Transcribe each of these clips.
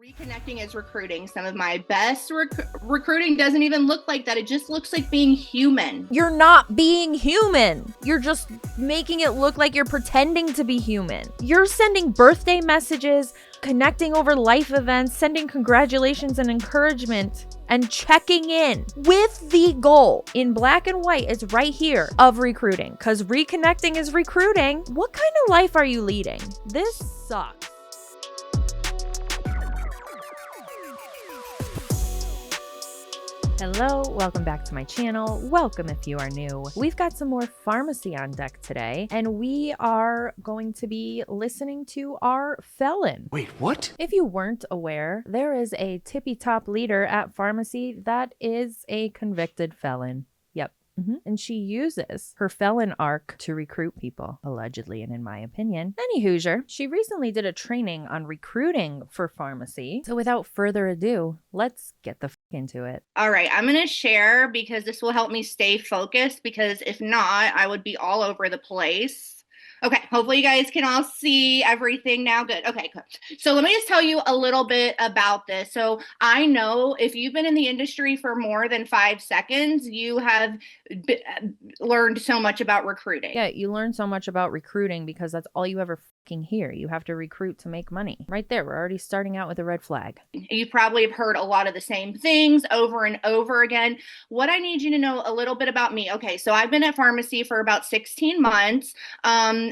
Reconnecting is recruiting. Some of my best recruiting doesn't even look like that. It just looks like being human. You're not being human. You're just making it look like you're pretending to be human. You're sending birthday messages, connecting over life events, sending congratulations and encouragement, and checking in with the goal in black and white. It's right here of recruiting, because reconnecting is recruiting. What kind of life are you leading? This sucks. Hello, welcome back to my channel. Welcome if you are new. We've got some more Farmasi on deck today, and we are going to be listening to our felon. Wait, what? If you weren't aware, there is a tippy top leader at Farmasi that is a convicted felon. Yep. And she uses her felon arc to recruit people, allegedly, and in my opinion. Any Hoosier, she recently did a training on recruiting for Farmasi. So without further ado, let's get the into it. All right, I'm going to share because this will help me stay focused, because if not, I would be all over the place. Okay, hopefully you guys can all see everything now. Good. Okay, good. So let me just tell you a little bit about this. So I know if you've been in the industry for more than 5 seconds, you have learned so much about recruiting. Yeah, you learn so much about recruiting because that's all you ever fucking hear. You have to recruit to make money. Right there, we're already starting out with a red flag. You probably have heard a lot of the same things over and over again. What I need you to know a little bit about me. Okay, so I've been at Farmasi for about 16 months.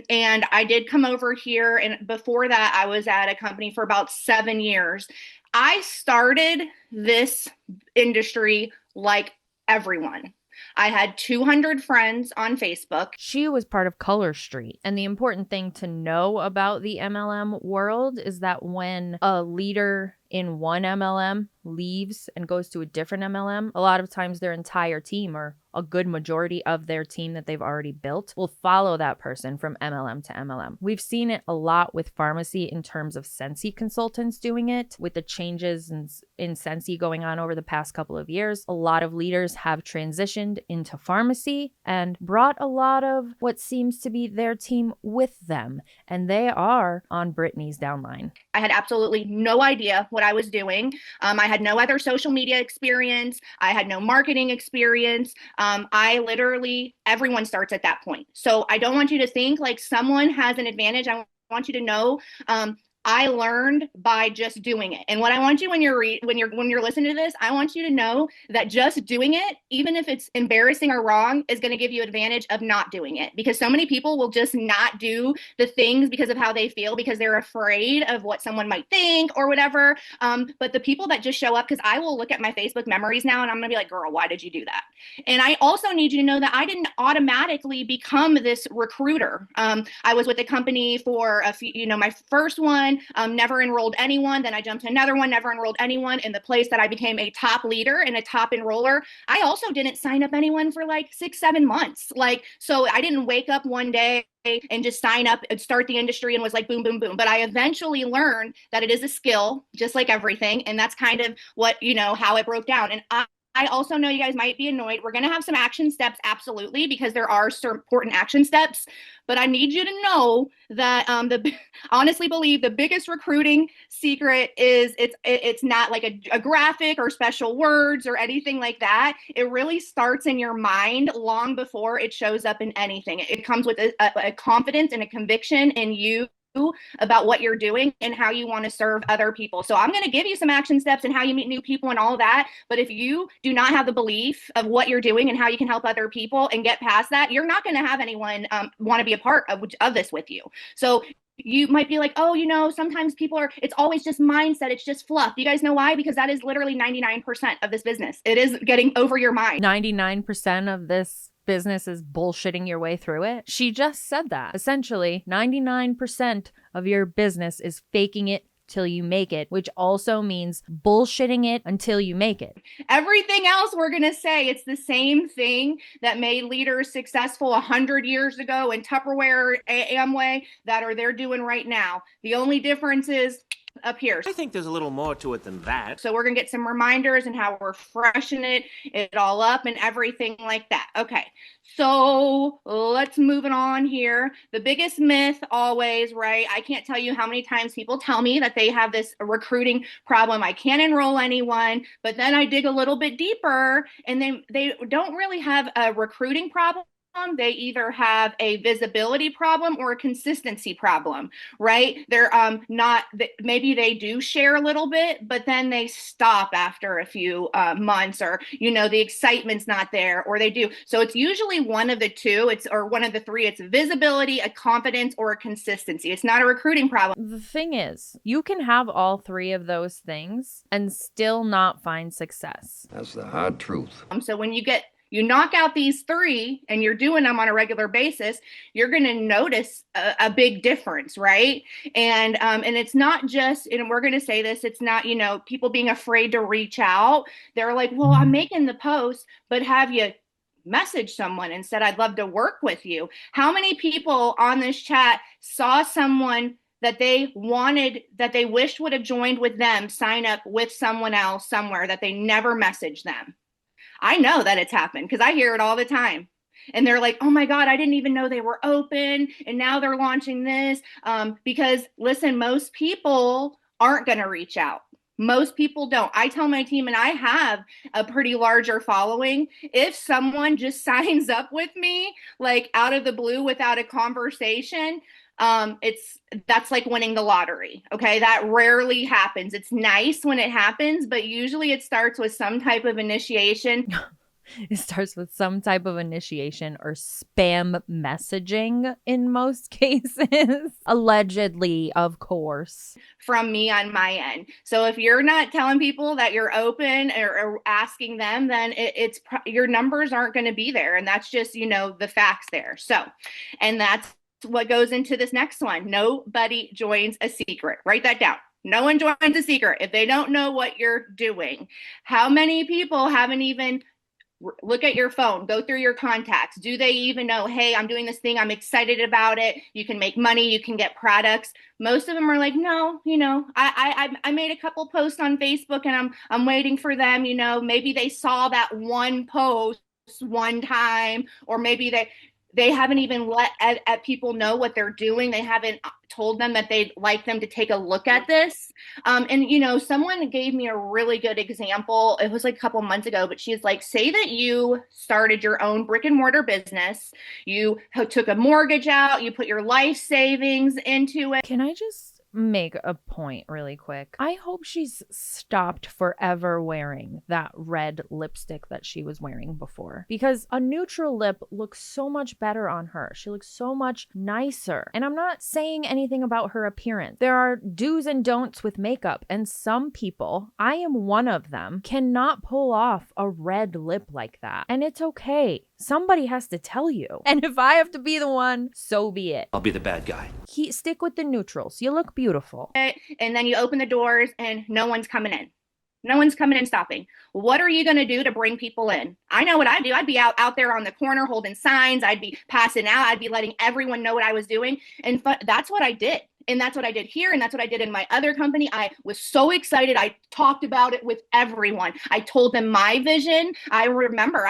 And I did come over here, and before that, I was at a company for about 7 years. I started this industry like everyone. I had 200 friends on Facebook. She was part of Color Street. And the important thing to know about the MLM world is that when a leader in one MLM leaves and goes to a different MLM, a lot of times their entire team, or a good majority of their team that they've already built, will follow that person from MLM to MLM. We've seen it a lot with Farmasi in terms of Sensi consultants doing it. With the changes in Sensi going on over the past couple of years, a lot of leaders have transitioned into Farmasi and brought a lot of what seems to be their team with them. And they are on Brittany's downline. I had absolutely no idea what I was doing. I had no other social media experience. I had no marketing experience. Everyone starts at that point. So I don't want you to think like someone has an advantage. I want you to know, I learned by just doing it. And what I want you when you're listening to this, I want you to know that just doing it, even if it's embarrassing or wrong, is going to give you advantage of not doing it. Because so many people will just not do the things because of how they feel, because they're afraid of what someone might think or whatever. But the people that just show up, because I will look at my Facebook memories now and I'm going to be like, girl, why did you do that? And I also need you to know that I didn't automatically become this recruiter. I was with the company for a few, my first one. Never enrolled anyone. Then I jumped to another one, never enrolled anyone. In the place that I became a top leader and a top enroller, I also didn't sign up anyone for like 6-7 months. So I didn't wake up one day and just sign up and start the industry and was like, boom, boom, boom. But I eventually learned that it is a skill, just like everything. And that's kind of what, how it broke down. And I also know you guys might be annoyed. We're going to have some action steps, absolutely, because there are some important action steps. But I need you to know that I honestly believe the biggest recruiting secret is it's not like a graphic or special words or anything like that. It really starts in your mind long before it shows up in anything. It comes with a confidence and a conviction in you about what you're doing and how you want to serve other people. So I'm going to give you some action steps and how you meet new people and all of that. But if you do not have the belief of what you're doing and how you can help other people and get past that, you're not going to have anyone want to be a part of this with you. So you might be like, oh, sometimes it's always just mindset. It's just fluff. You guys know why? Because that is literally 99% of this business. It is getting over your mind. 99% of this business is bullshitting your way through it. She just said that. Essentially, 99% of your business is faking it till you make it, which also means bullshitting it until you make it. Everything else we're going to say, it's the same thing that made leaders successful 100 years ago in Tupperware, Amway, that they're doing right now. The only difference is up here. I think there's a little more to it than that. So we're going to get some reminders and how we're freshening it all up and everything like that. Okay. So let's move it on here. The biggest myth always, right? I can't tell you how many times people tell me that they have this recruiting problem. I can't enroll anyone, but then I dig a little bit deeper and they don't really have a recruiting problem. They either have a visibility problem or a consistency problem, right? They're not, maybe they do share a little bit, but then they stop after a few months, or, you know, the excitement's not there, or they do. So it's usually one of the two, or one of the three. It's visibility, a confidence, or a consistency. It's not a recruiting problem. The thing is, you can have all three of those things and still not find success. That's the hard truth. So when you knock out these three and you're doing them on a regular basis, you're going to notice a big difference, right? And it's not just, and we're going to say this, it's not, you know, people being afraid to reach out. They're like, well, I'm making the post, but have you messaged someone and said, I'd love to work with you? How many people on this chat saw someone that they wanted, that they wished would have joined with them, sign up with someone else somewhere that they never messaged them? I know that it's happened because I hear it all the time. And they're like, oh my God, I didn't even know they were open. And now they're launching this. Because listen, most people aren't going to reach out. Most people don't. I tell my team, and I have a pretty larger following, if someone just signs up with me, like out of the blue without a conversation, that's like winning the lottery. Okay. That rarely happens. It's nice when it happens, but usually it starts with some type of initiation. It starts with some type of initiation or spam messaging in most cases. Allegedly, of course. From me on my end. So if you're not telling people that you're open or asking them, then it's your numbers aren't going to be there. And that's just, you know, the facts there. So, and that's what goes into this next one. Nobody joins a secret. Write that down. No one joins a secret if they don't know what you're doing. How many people haven't even look at your phone, go through your contacts? Do they even know, hey, I'm doing this thing, I'm excited about it, you can make money, you can get products? Most of them are like, no, you know, I made a couple posts on Facebook and I'm waiting for them. You know, maybe they saw that one post one time, or maybe they haven't even let people know what they're doing. They haven't told them that they'd like them to take a look at this. And, you know, someone gave me a really good example. It was like a couple months ago, but she's like, say that you started your own brick and mortar business. You took a mortgage out, you put your life savings into it. Can I just make a point really quick? I hope she's stopped forever wearing that red lipstick that she was wearing before, because a neutral lip looks so much better on her. She looks so much nicer. And I'm not saying anything about her appearance. There are do's and don'ts with makeup, and some people, I am one of them, cannot pull off a red lip like that. And it's okay. Somebody has to tell you. And if I have to be the one, so be it. I'll be the bad guy. Stick with the neutrals. You look beautiful. And then you open the doors and no one's coming in. No one's coming and stopping. What are you going to do to bring people in? I know what I do. I'd be out there on the corner holding signs. I'd be passing out. I'd be letting everyone know what I was doing. And that's what I did. And that's what I did here. And that's what I did in my other company. I was so excited. I talked about it with everyone. I told them my vision. I remember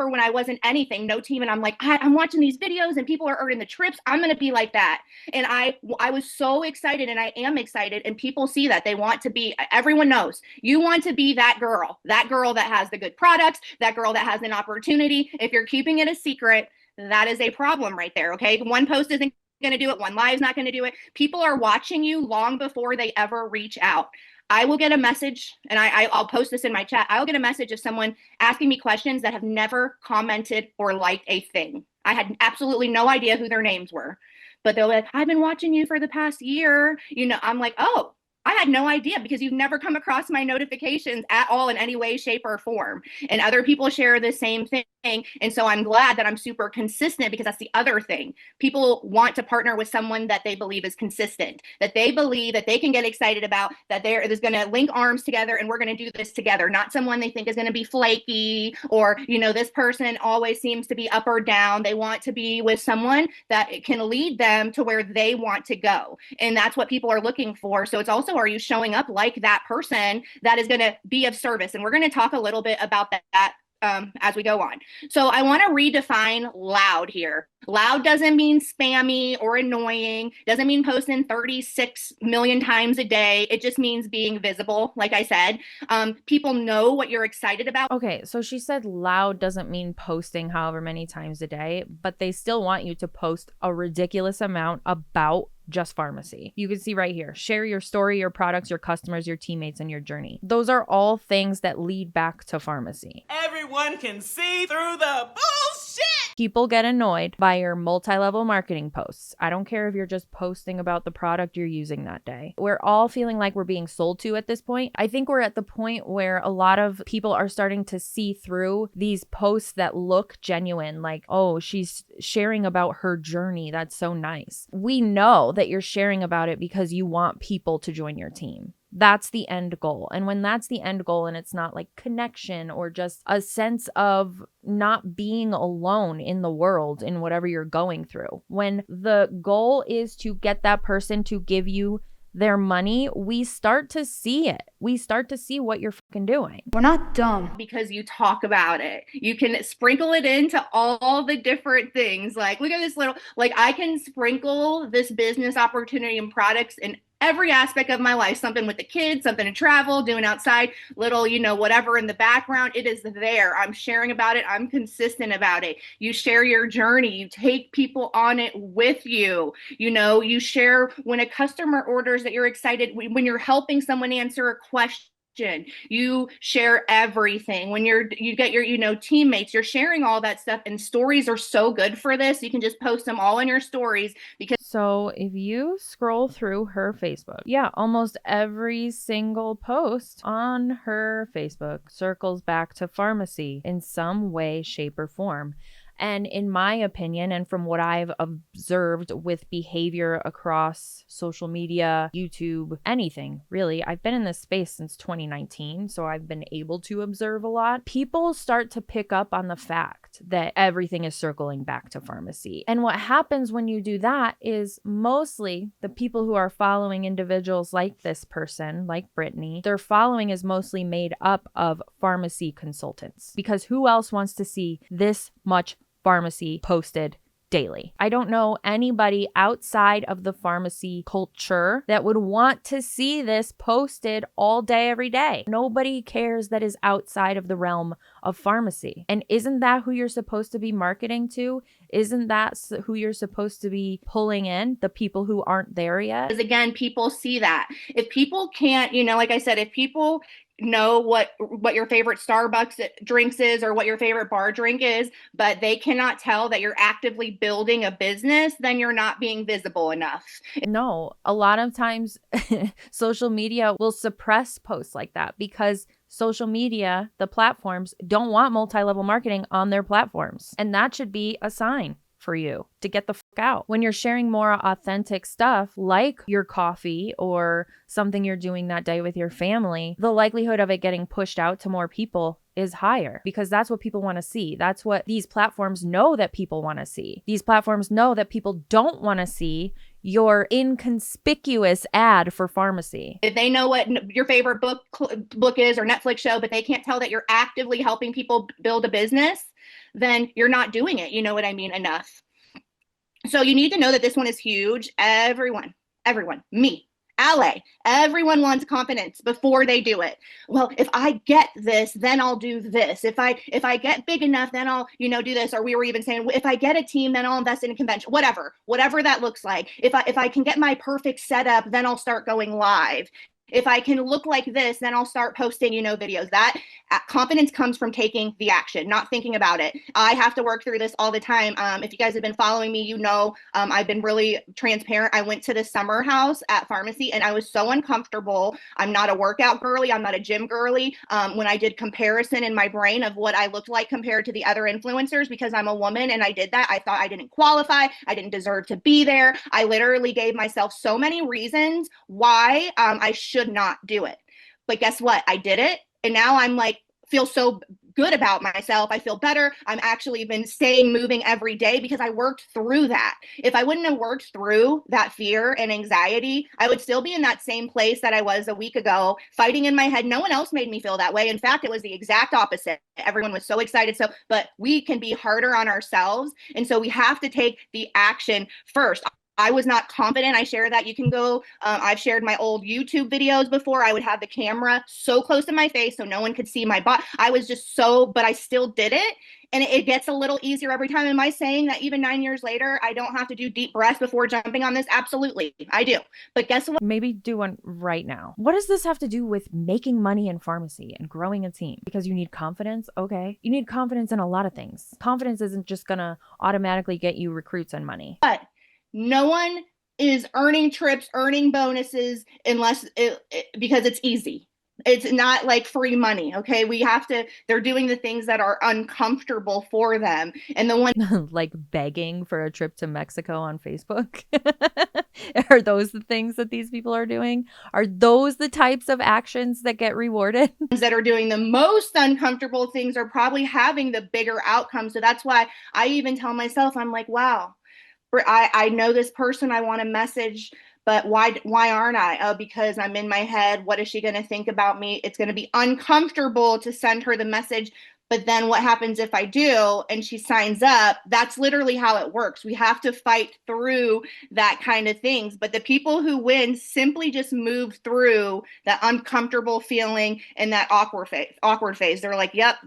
when I wasn't anything, no team. And I'm like, I'm watching these videos and people are earning the trips. I'm going to be like that. And I was so excited, and I am excited. And people see that. They want to be, everyone knows you want to be that girl that has the good products, that girl that has an opportunity. If you're keeping it a secret, that is a problem right there. Okay. One post isn't going to do it. One live's not going to do it. People are watching you long before they ever reach out. I will get a message, and I'll post this in my chat. I'll get a message of someone asking me questions that have never commented or liked a thing. I had absolutely no idea who their names were, but they're like, I've been watching you for the past year. You know, I'm like, oh, I had no idea, because you've never come across my notifications at all in any way, shape, or form. And other people share the same thing. And so I'm glad that I'm super consistent, because that's the other thing. People want to partner with someone that they believe is consistent, that they believe that they can get excited about, that they're going to link arms together and we're going to do this together, not someone they think is going to be flaky, or, this person always seems to be up or down. They want to be with someone that can lead them to where they want to go. And that's what people are looking for. So it's also, are you showing up like that person that is going to be of service? And we're going to talk a little bit about that as we go on. So I want to redefine loud here. Loud doesn't mean spammy or annoying. Doesn't mean posting 36 million times a day. It just means being visible. Like I said, people know what you're excited about. Okay, so she said loud doesn't mean posting however many times a day, but they still want you to post a ridiculous amount about just Farmasi. You can see right here, share your story, your products, your customers, your teammates, and your journey. Those are all things that lead back to Farmasi. Everyone can see through the bullshit. People get annoyed by your multi-level marketing posts. I don't care if you're just posting about the product you're using that day. We're all feeling like we're being sold to at this point. I think we're at the point where a lot of people are starting to see through these posts that look genuine, like, oh, she's sharing about her journey. That's so nice. We know that you're sharing about it because you want people to join your team. That's the end goal. And when that's the end goal and it's not like connection or just a sense of not being alone in the world in whatever you're going through, when the goal is to get that person to give you their money, we start to see it. We start to see what you're fucking doing. We're not dumb because you talk about it. You can sprinkle it into all the different things. Like, look at this little, like, I can sprinkle this business opportunity and products in every aspect of my life, something with the kids, something to travel, doing outside, little, whatever in the background, it is there. I'm sharing about it. I'm consistent about it. You share your journey. You take people on it with you. You share when a customer orders that you're excited, when you're helping someone answer a question. You share everything. When you get your teammates, you're sharing all that stuff, and stories are so good for this. You can just post them all in your stories. Because so if you scroll through her Facebook, almost every single post on her Facebook circles back to Farmasi in some way, shape, or form. And in my opinion, and from what I've observed with behavior across social media, YouTube, anything really, I've been in this space since 2019, so I've been able to observe a lot. People start to pick up on the fact that everything is circling back to Farmasi. And what happens when you do that is mostly the people who are following individuals like this person, like Brittany, their following is mostly made up of Farmasi consultants. Because who else wants to see this much Farmasi posted daily? I don't know anybody outside of the Farmasi culture that would want to see this posted all day, every day. Nobody cares that is outside of the realm of Farmasi. And isn't that who you're supposed to be marketing to? Isn't that who you're supposed to be pulling in, the people who aren't there yet? Because again, people see that. If people can't, like I said, if people know what your favorite Starbucks drinks is or what your favorite bar drink is, but they cannot tell that you're actively building a business, then you're not being visible enough. No, a lot of times social media will suppress posts like that because social media, the platforms, don't want multi-level marketing on their platforms. And that should be a sign for you to get the fuck out. When you're sharing more authentic stuff like your coffee or something you're doing that day with your family, the likelihood of it getting pushed out to more people is higher because that's what people want to see. That's what these platforms know that people want to see. These platforms know that people don't want to see your inconspicuous ad for Farmasi. If they know what your favorite book is or Netflix show, but they can't tell that you're actively helping people build a business, then you're not doing it. You know what I mean? Enough. So you need to know that this one is huge. Everyone, me, Ale, everyone wants confidence before they do it. Well, if I get this, then I'll do this. If I get big enough, then I'll, do this. Or we were even saying, if I get a team, then I'll invest in a convention, whatever that looks like. If I can get my perfect setup, then I'll start going live. If I can look like this, then I'll start posting, videos. That confidence comes from taking the action, not thinking about it. I have to work through this all the time. If you guys have been following me, I've been really transparent. I went to the summer house at Farmasi and I was so uncomfortable. I'm not a workout girly. I'm not a gym girly. When I did comparison in my brain of what I looked like compared to the other influencers, because I'm a woman and I did that, I thought I didn't qualify. I didn't deserve to be there. I literally gave myself so many reasons why I should not do it. But guess what? I did it. And now I'm like, feel so good about myself. I feel better. I'm actually been staying moving every day because I worked through that. If I wouldn't have worked through that fear and anxiety, I would still be in that same place that I was a week ago, fighting in my head. No one else made me feel that way. In fact, it was the exact opposite. Everyone was so excited. But we can be harder on ourselves. And so we have to take the action first. I was not confident. I share that. You can go, I've shared my old YouTube videos before. I would have the camera so close to my face so no one could see my butt. I was just but I still did it. And it gets a little easier every time. Am I saying that even 9 years later, I don't have to do deep breaths before jumping on this? Absolutely, I do. But guess what? Maybe do one right now. What does this have to do with making money in pharmacy and growing a team? Because you need confidence? Okay. You need confidence in a lot of things. Confidence isn't just going to automatically get you recruits and money. But no one is earning trips, earning bonuses because it's easy. It's not like free money. Okay. They're doing the things that are uncomfortable for them. And the one like begging for a trip to Mexico on Facebook. Are those the things that these people are doing? Are those the types of actions that get rewarded? That are doing the most uncomfortable things are probably having the bigger outcomes. So that's why I even tell myself, I'm like, wow, I know this person I want to message, but why aren't I? Oh, because I'm in my head. What is she going to think about me? It's going to be uncomfortable to send her the message. But then what happens if I do and she signs up? That's literally how it works. We have to fight through that kind of things. But the people who win simply just move through that uncomfortable feeling and that awkward phase. They're like, yep,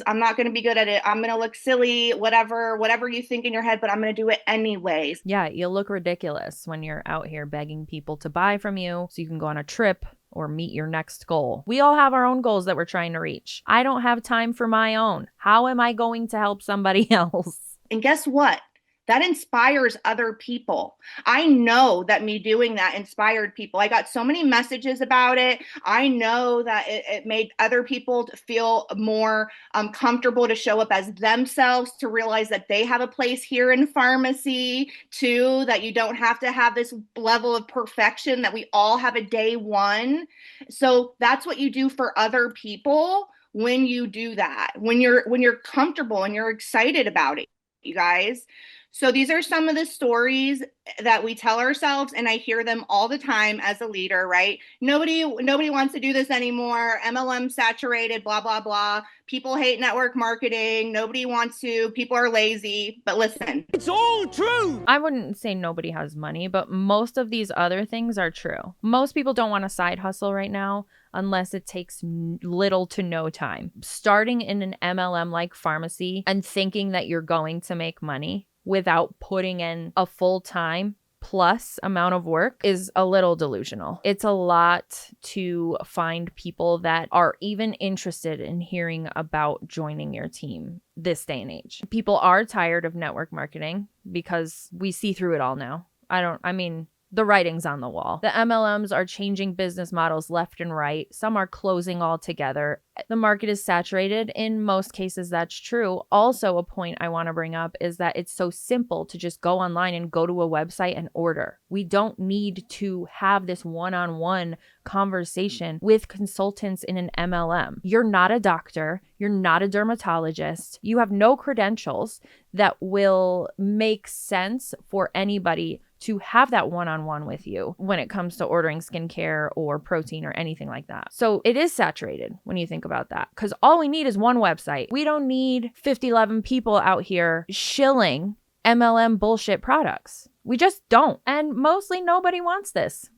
I'm not going to be good at it. I'm going to look silly, whatever you think in your head, but I'm going to do it anyways. Yeah, you'll look ridiculous when you're out here begging people to buy from you so you can go on a trip or meet your next goal. We all have our own goals that we're trying to reach. I don't have time for my own. How am I going to help somebody else? And guess what? That inspires other people. I know that me doing that inspired people. I got so many messages about it. I know that it made other people feel more comfortable to show up as themselves, to realize that they have a place here in pharmacy too, that you don't have to have this level of perfection, that we all have a day one. So that's what you do for other people when you do that, when you're comfortable and you're excited about it, you guys. So these are some of the stories that we tell ourselves, and I hear them all the time as a leader, right? Nobody wants to do this anymore. MLM saturated, blah, blah, blah. People hate network marketing. Nobody wants to. People are lazy. But listen. It's all true. I wouldn't say nobody has money, but most of these other things are true. Most people don't want a side hustle right now unless it takes little to no time. Starting in an MLM like Farmasi and thinking that you're going to make money without putting in a full-time plus amount of work is a little delusional. It's a lot to find people that are even interested in hearing about joining your team this day and age. People are tired of network marketing because we see through it all now. The writing's on the wall. The MLMs are changing business models left and right. Some are closing altogether. The market is saturated. In most cases, that's true. Also, a point I want to bring up is that it's so simple to just go online and go to a website and order. We don't need to have this one-on-one conversation with consultants in an MLM. You're not a doctor. You're not a dermatologist. You have no credentials that will make sense for anybody to have that one-on-one with you when it comes to ordering skincare or protein or anything like that. So it is saturated when you think about that, because all we need is one website. We don't need 11 people out here shilling MLM bullshit products. We just don't. And mostly nobody wants this.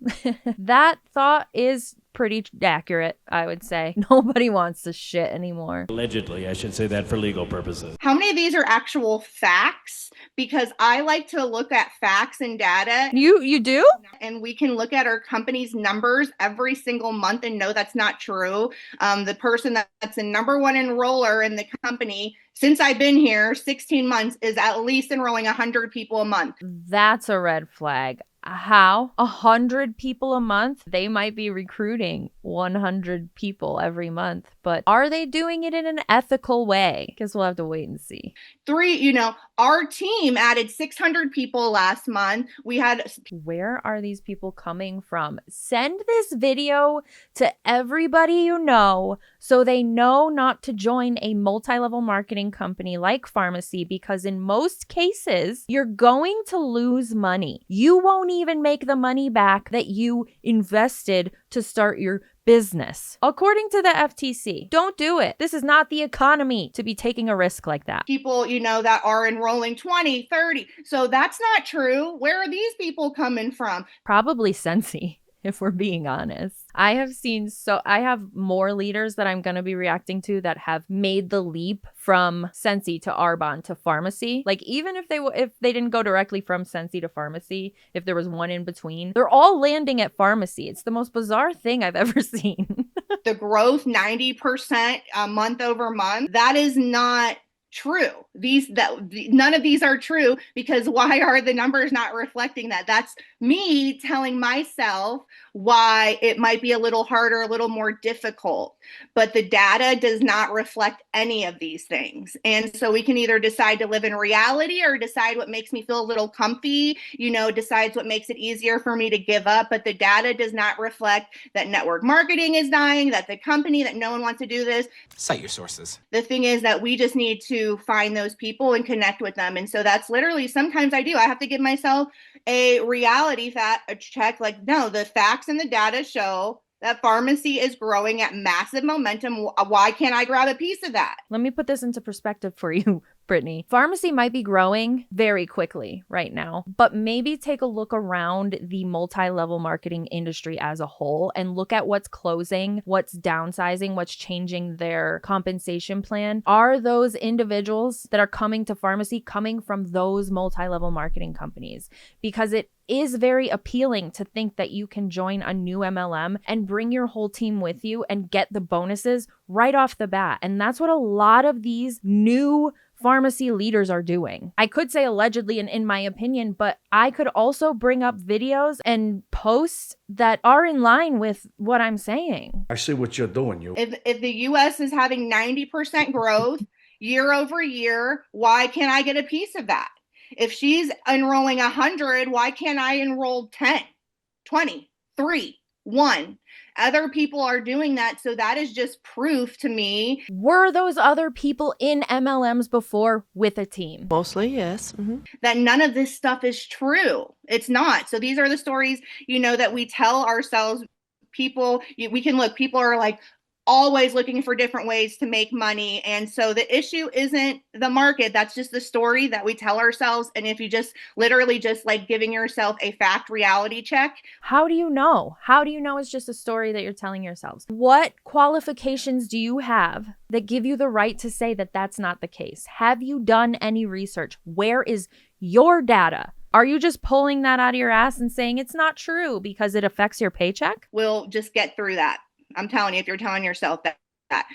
That thought is pretty accurate, I would say. Nobody wants to shit anymore. Allegedly, I should say that for legal purposes. How many of these are actual facts? Because I like to look at facts and data. You do? And we can look at our company's numbers every single month and know that's not true. The person that's the number one enroller in the company since I've been here, 16 months, is at least enrolling 100 people a month. That's a red flag. How? 100 people a month? They might be recruiting 100 people every month, but are they doing it in an ethical way? Guess we'll have to wait and see. 3, our team added 600 people last month. We had... Where are these people coming from? Send this video to everybody you know so they know not to join a multi-level marketing company like Farmasi, because in most cases, you're going to lose money. You won't even make the money back that you invested to start your business. According to the FTC, don't do it. This is not the economy to be taking a risk like that. People, that are enrolling 20, 30. So that's not true. Where are these people coming from? Probably Sensi, if we're being honest. I have more leaders that I'm going to be reacting to that have made the leap from Sensi to Arbonne to Farmasi. Like, even if they didn't go directly from Sensi to Farmasi, if there was one in between, they're all landing at Farmasi. It's the most bizarre thing I've ever seen. The growth, 90% month over month, that is not true. None of these are true, because why are the numbers not reflecting that? That's me telling myself why it might be a little harder, a little more difficult, but the data does not reflect any of these things. And so we can either decide to live in reality or decide what makes me feel a little comfy, decides what makes it easier for me to give up. But the data does not reflect that network marketing is dying, that the company, that no one wants to do this. Cite your sources. The thing is that we just need to find those people and connect with them. And so that's literally, sometimes I have to give myself a reality check. Like, no, the facts and the data show that Farmasi is growing at massive momentum. Why can't I grab a piece of that? Let me put this into perspective for you, Brittany. Farmasi might be growing very quickly right now, but maybe take a look around the multi-level marketing industry as a whole and look at what's closing, what's downsizing, what's changing their compensation plan. Are those individuals that are coming to Farmasi coming from those multi-level marketing companies? Because it is very appealing to think that you can join a new MLM and bring your whole team with you and get the bonuses right off the bat. And that's what a lot of these new Farmasi leaders are doing. I could say allegedly in my opinion, but I could also bring up videos and posts that are in line with what I'm saying. I see what you're doing. If the US is having 90% growth year over year, why can't I get a piece of that? If she's enrolling 100, why can't I enroll 10, 20, 3, 1? Other people are doing that. So that is just proof to me. Were those other people in MLMs before with a team? Mostly, yes. Mm-hmm. That none of this stuff is true. It's not. So these are the stories, that we tell ourselves. People, we can look, people are like, always looking for different ways to make money. And so the issue isn't the market. That's just the story that we tell ourselves. And if you just literally just like giving yourself a fact reality check. How do you know? How do you know it's just a story that you're telling yourselves? What qualifications do you have that give you the right to say that that's not the case? Have you done any research? Where is your data? Are you just pulling that out of your ass and saying it's not true because it affects your paycheck? We'll just get through that. I'm telling you, if you're telling yourself that.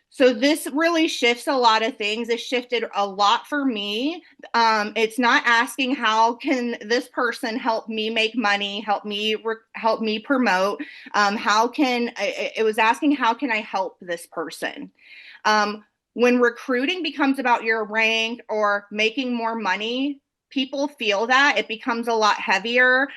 So this really shifts a lot of things. It shifted a lot for me. It's not asking how can this person help me make money, help me promote. It was asking how can I help this person? When recruiting becomes about your rank or making more money, people feel that it becomes a lot heavier.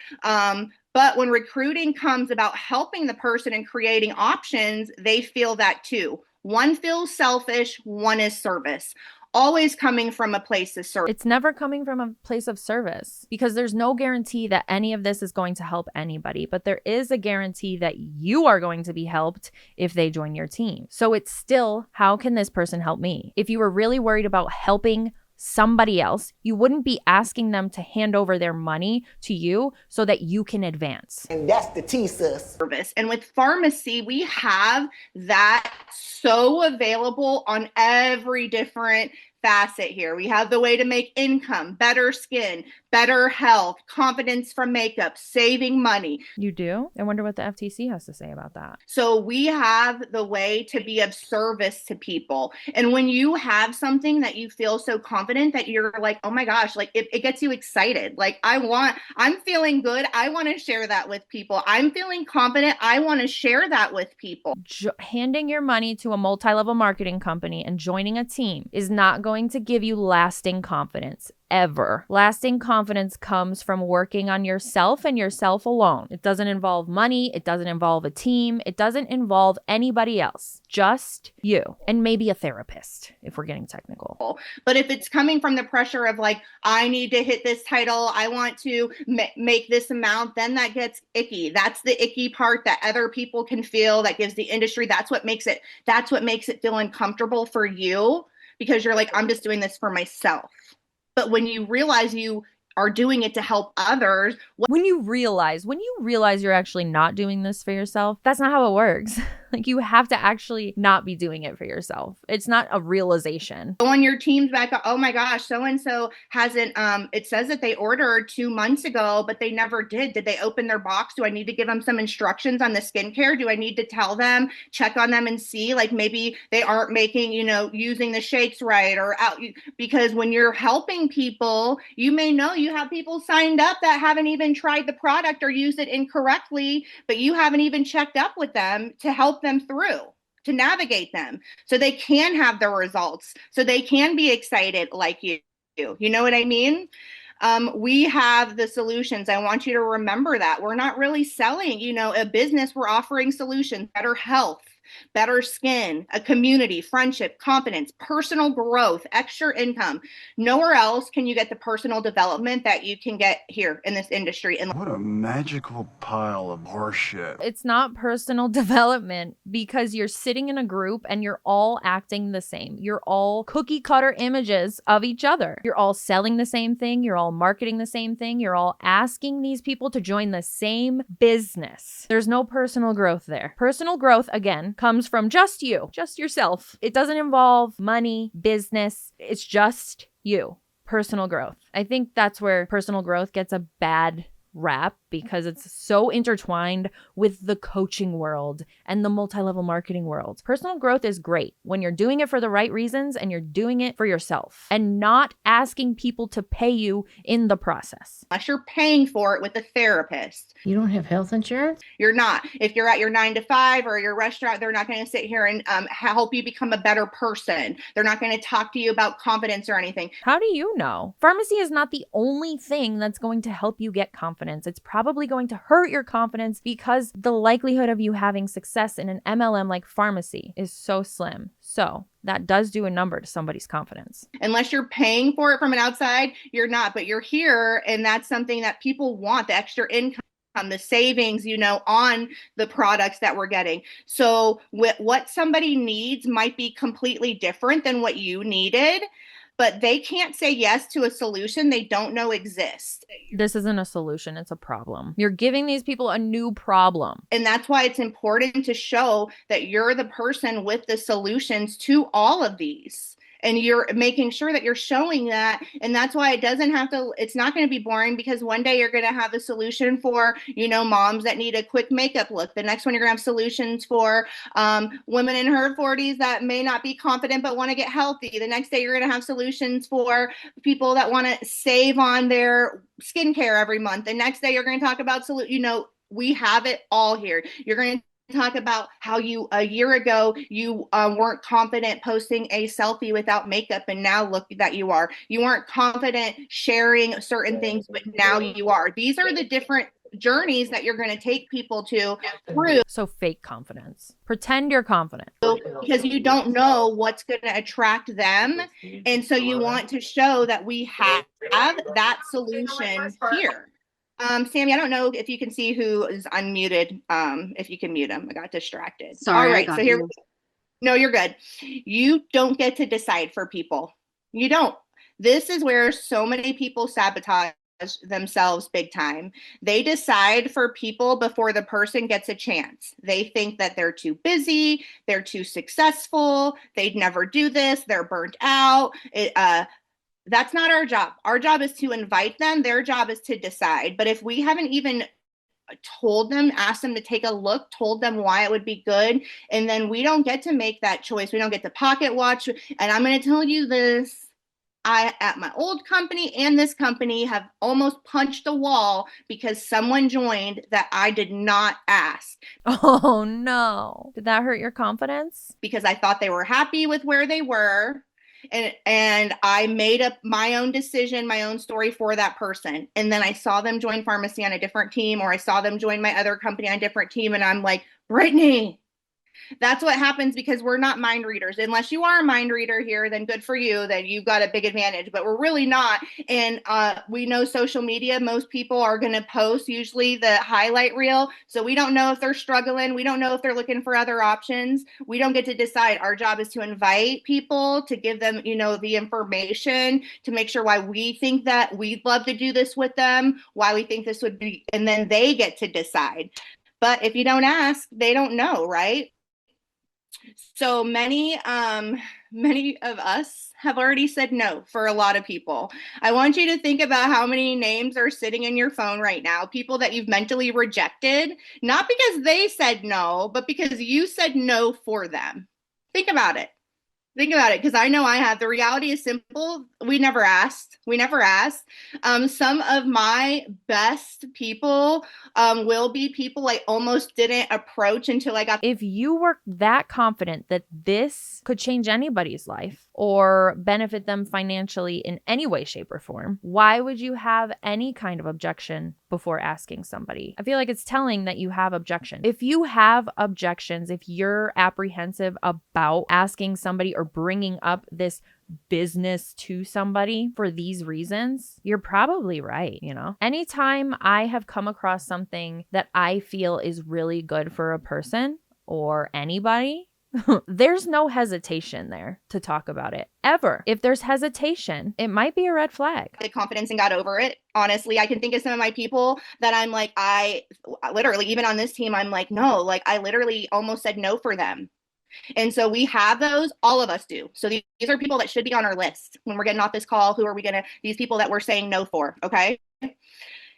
But when recruiting comes about helping the person and creating options, they feel that too. One feels selfish, one is service. Always coming from a place of service. It's never coming from a place of service because there's no guarantee that any of this is going to help anybody, but there is a guarantee that you are going to be helped if they join your team. So it's still, how can this person help me? If you were really worried about helping somebody else. You wouldn't be asking them to hand over their money to you so that you can advance. And that's the T, sis. Service. And with Farmasi, we have that so available on every different facet here. We have the way to make income, better skin, better health, confidence from makeup, saving money. You do? I wonder what the FTC has to say about that. So we have the way to be of service to people. And when you have something that you feel so confident that you're like, oh my gosh, like it gets you excited. Like I'm feeling good. I want to share that with people. I'm feeling confident. I want to share that with people. Handing your money to a multi-level marketing company and joining a team is not going to give you lasting confidence. Ever. Lasting confidence comes from working on yourself and yourself alone. It doesn't involve money. It doesn't involve a team. It doesn't involve anybody else. Just you. And maybe a therapist if we're getting technical. But if it's coming from the pressure of like, I need to hit this title, I want to make this amount, then that gets icky. That's the icky part that other people can feel, that gives the industry. That's what makes it feel uncomfortable for you, because you're like, I'm just doing this for myself. But when you realize you are doing it to help others. When you realize you're actually not doing this for yourself, that's not how it works. Like, you have to actually not be doing it for yourself. It's not a realization. Go on your team's back. Oh my gosh, so-and-so hasn't, it says that they ordered 2 months ago, but they never did. Did they open their box? Do I need to give them some instructions on the skincare? Do I need to tell them, check on them and see, like maybe they aren't making, using the shakes right or out? Because when you're helping people, you may know you have people signed up that haven't even tried the product or used it incorrectly, but you haven't even checked up with them to help them through, to navigate them so they can have the results, so they can be excited like you. You know what I mean? We have the solutions. I want you to remember that. We're not really selling, a business. We're offering solutions, better health, better skin, a community, friendship, confidence, personal growth, extra income. Nowhere else can you get the personal development that you can get here in this industry. And what a magical pile of horseshit. It's not personal development because you're sitting in a group and you're all acting the same. You're all cookie cutter images of each other. You're all selling the same thing. You're all marketing the same thing. You're all asking these people to join the same business. There's no personal growth there. Personal growth, again, comes from just you, just yourself. It doesn't involve money, business. It's just you. Personal growth. I think that's where personal growth gets a bad rap because it's so intertwined with the coaching world and the multi-level marketing world. Personal growth is great when you're doing it for the right reasons and you're doing it for yourself and not asking people to pay you in the process. Unless you're paying for it with a therapist. You don't have health insurance? You're not. If you're at your 9 to 5 or your restaurant, they're not going to sit here and help you become a better person. They're not going to talk to you about confidence or anything. How do you know? Farmasi is not the only thing that's going to help you get confidence. It's probably going to hurt your confidence because the likelihood of you having success in an MLM like Farmasi is so slim. So that does do a number to somebody's confidence. Unless you're paying for it from an outside, you're not, but you're here. And that's something that people want, the extra income, the savings, on the products that we're getting. So what somebody needs might be completely different than what you needed, but they can't say yes to a solution they don't know exists. This isn't a solution, it's a problem. You're giving these people a new problem. And that's why it's important to show that you're the person with the solutions to all of these. And you're making sure that you're showing that. And that's why it's not going to be boring, because one day you're going to have a solution for, moms that need a quick makeup look. The next one, you're going to have solutions for women in her 40s that may not be confident but want to get healthy. The next day, you're going to have solutions for people that want to save on their skincare every month. The next day, you're going to talk about, we have it all here. You're going to talk about how a year ago you weren't confident posting a selfie without makeup, and now look that you are. You weren't confident sharing certain things, but now you are. These are the different journeys that you're going to take people through. So fake confidence. Pretend you're confident. Because you don't know what's going to attract them. And so you want to show that we have that solution here. Sammy, I don't know if you can see who is unmuted. If you can mute him, I got distracted. Sorry. All right, so here. No, you're good. You don't get to decide for people. You don't. This is where so many people sabotage themselves big time. They decide for people before the person gets a chance. They think that they're too busy, they're too successful, they'd never do this, they're burnt out. That's not our job. Our job is to invite them. Their job is to decide. But if we haven't even told them, asked them to take a look, told them why it would be good, and then we don't get to make that choice. We don't get to pocket watch. And I'm going to tell you this. I, at my old company and this company, have almost punched a wall because someone joined that I did not ask. Oh no. Did that hurt your confidence? Because I thought they were happy with where they were. And I made up my own decision, my own story for that person. And then I saw them join Farmasi on a different team, or I saw them join my other company on a different team. And I'm like, Brittany, that's what happens because we're not mind readers. Unless you are a mind reader here, then good for you, then you've got a big advantage, but we're really not. And we know social media, most people are going to post usually the highlight reel. So we don't know if they're struggling. We don't know if they're looking for other options. We don't get to decide. Our job is to invite people, to give them, the information, to make sure why we think that we'd love to do this with them, why we think this would be, and then they get to decide. But if you don't ask, they don't know, right? So many of us have already said no for a lot of people. I want you to think about how many names are sitting in your phone right now, people that you've mentally rejected, not because they said no, but because you said no for them. Think about it. Think about it, because I know I have. The reality is simple. We never asked. Some of my best people will be people I almost didn't approach until I got. If you were that confident that this could change anybody's life or benefit them financially in any way, shape, or form, why would you have any kind of objection before asking somebody? I feel like it's telling that you have objections. If you have objections, if you're apprehensive about asking somebody or bringing up this business to somebody for these reasons, you're probably right. Anytime I have come across something that I feel is really good for a person or anybody, there's no hesitation there to talk about it ever. If there's hesitation, it might be a red flag. The confidence and got over it. Honestly, I can think of some of my people that I'm like, I literally, even on this team, I'm like, no, like I literally almost said no for them. And so we have those, all of us do. So these are people that should be on our list when we're getting off this call. Who are we these people that we're saying no for, okay?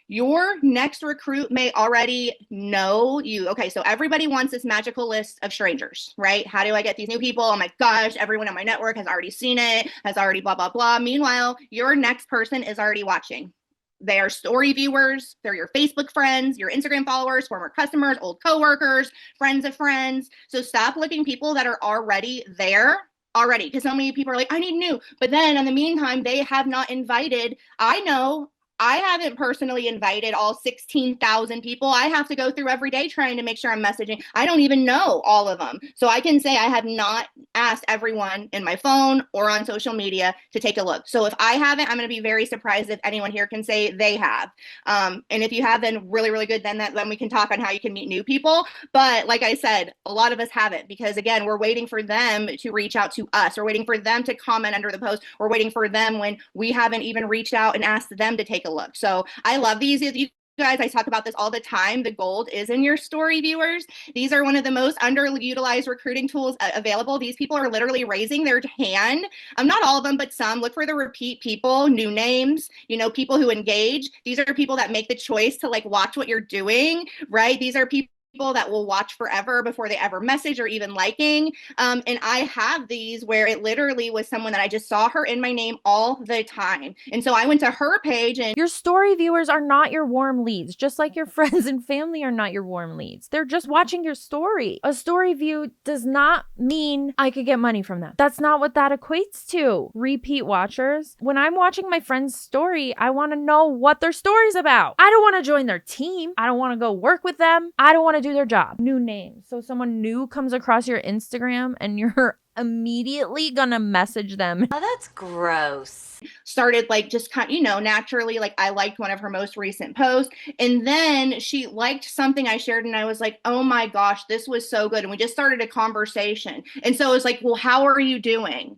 Your next recruit may already know you. Okay, so everybody wants this magical list of strangers, right? How do I get these new people? Oh my gosh, everyone in my network has already seen it, has already blah, blah, blah. Meanwhile, your next person is already watching. They are story viewers. They're your Facebook friends, your Instagram followers, former customers, old coworkers, friends of friends. So stop looking people that are already there already, because so many people are like, I need new. But then in the meantime, they have not invited. I know I haven't personally invited all 16,000 people. I have to go through every day trying to make sure I'm messaging. I don't even know all of them. So I can say I have not asked everyone in my phone or on social media to take a look. So if I haven't, I'm going to be very surprised if anyone here can say they have. And if you have, then really, really good. Then we can talk on how you can meet new people. But like I said, a lot of us haven't, because again, we're waiting for them to reach out to us. We're waiting for them to comment under the post. We're waiting for them when we haven't even reached out and asked them to take a look. So I love these. You guys, I talk about this all the time. The gold is in your story viewers. These are one of the most underutilized recruiting tools available. These people are literally raising their hand. Not all of them, but some. Look for the repeat people, new names, people who engage. These are people that make the choice to watch what you're doing, right? These are people that will watch forever before they ever message or even liking. And I have these where it literally was someone that I just saw her in my name all the time. And so I went to her page, and your story viewers are not your warm leads, just like your friends and family are not your warm leads. They're just watching your story. A story view does not mean I could get money from them. That's not what that equates to. Repeat watchers. When I'm watching my friend's story, I want to know what their story's about. I don't want to join their team. I don't want to go work with them. I don't want to do their job. New names. So someone new comes across your Instagram and you're immediately gonna message them. Oh, that's gross. Started just kind of, naturally, I liked one of her most recent posts, and then she liked something I shared, and I was like, oh my gosh, this was so good. And we just started a conversation. And so it was like, well, how are you doing?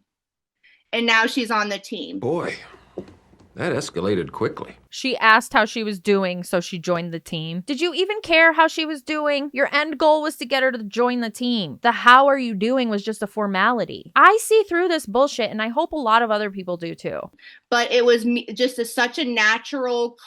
and now she's on the team. Boy, that escalated quickly. She asked how she was doing, so she joined the team. Did you even care how she was doing? Your end goal was to get her to join the team. The how are you doing was just a formality. I see through this bullshit, and I hope a lot of other people do too. But it was just such a natural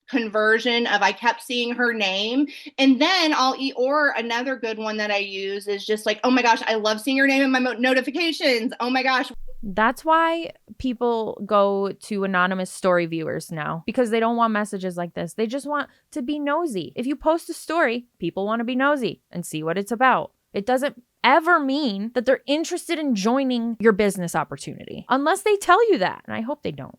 conversion of I kept seeing her name, and then or another good one that I use is just like, oh my gosh, I love seeing your name in my notifications. Oh my gosh. That's why people go to anonymous story viewers now, because they don't want messages like this. They just want to be nosy. If you post a story, people want to be nosy and see what it's about. It doesn't ever mean that they're interested in joining your business opportunity unless they tell you that. And I hope they don't.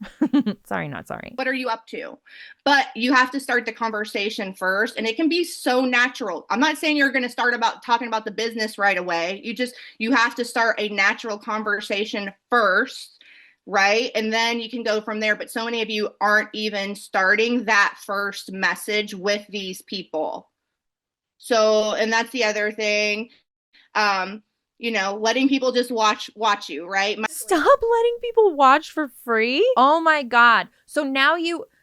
Sorry, not sorry. What are you up to? But you have to start the conversation first, and it can be so natural. I'm not saying you're going to start about talking about the business right away. You have to start a natural conversation first, right? And then you can go from there. But so many of you aren't even starting that first message with these people. So, and that's the other thing. Letting people just watch you, right? Stop letting people watch for free. Oh my God. So now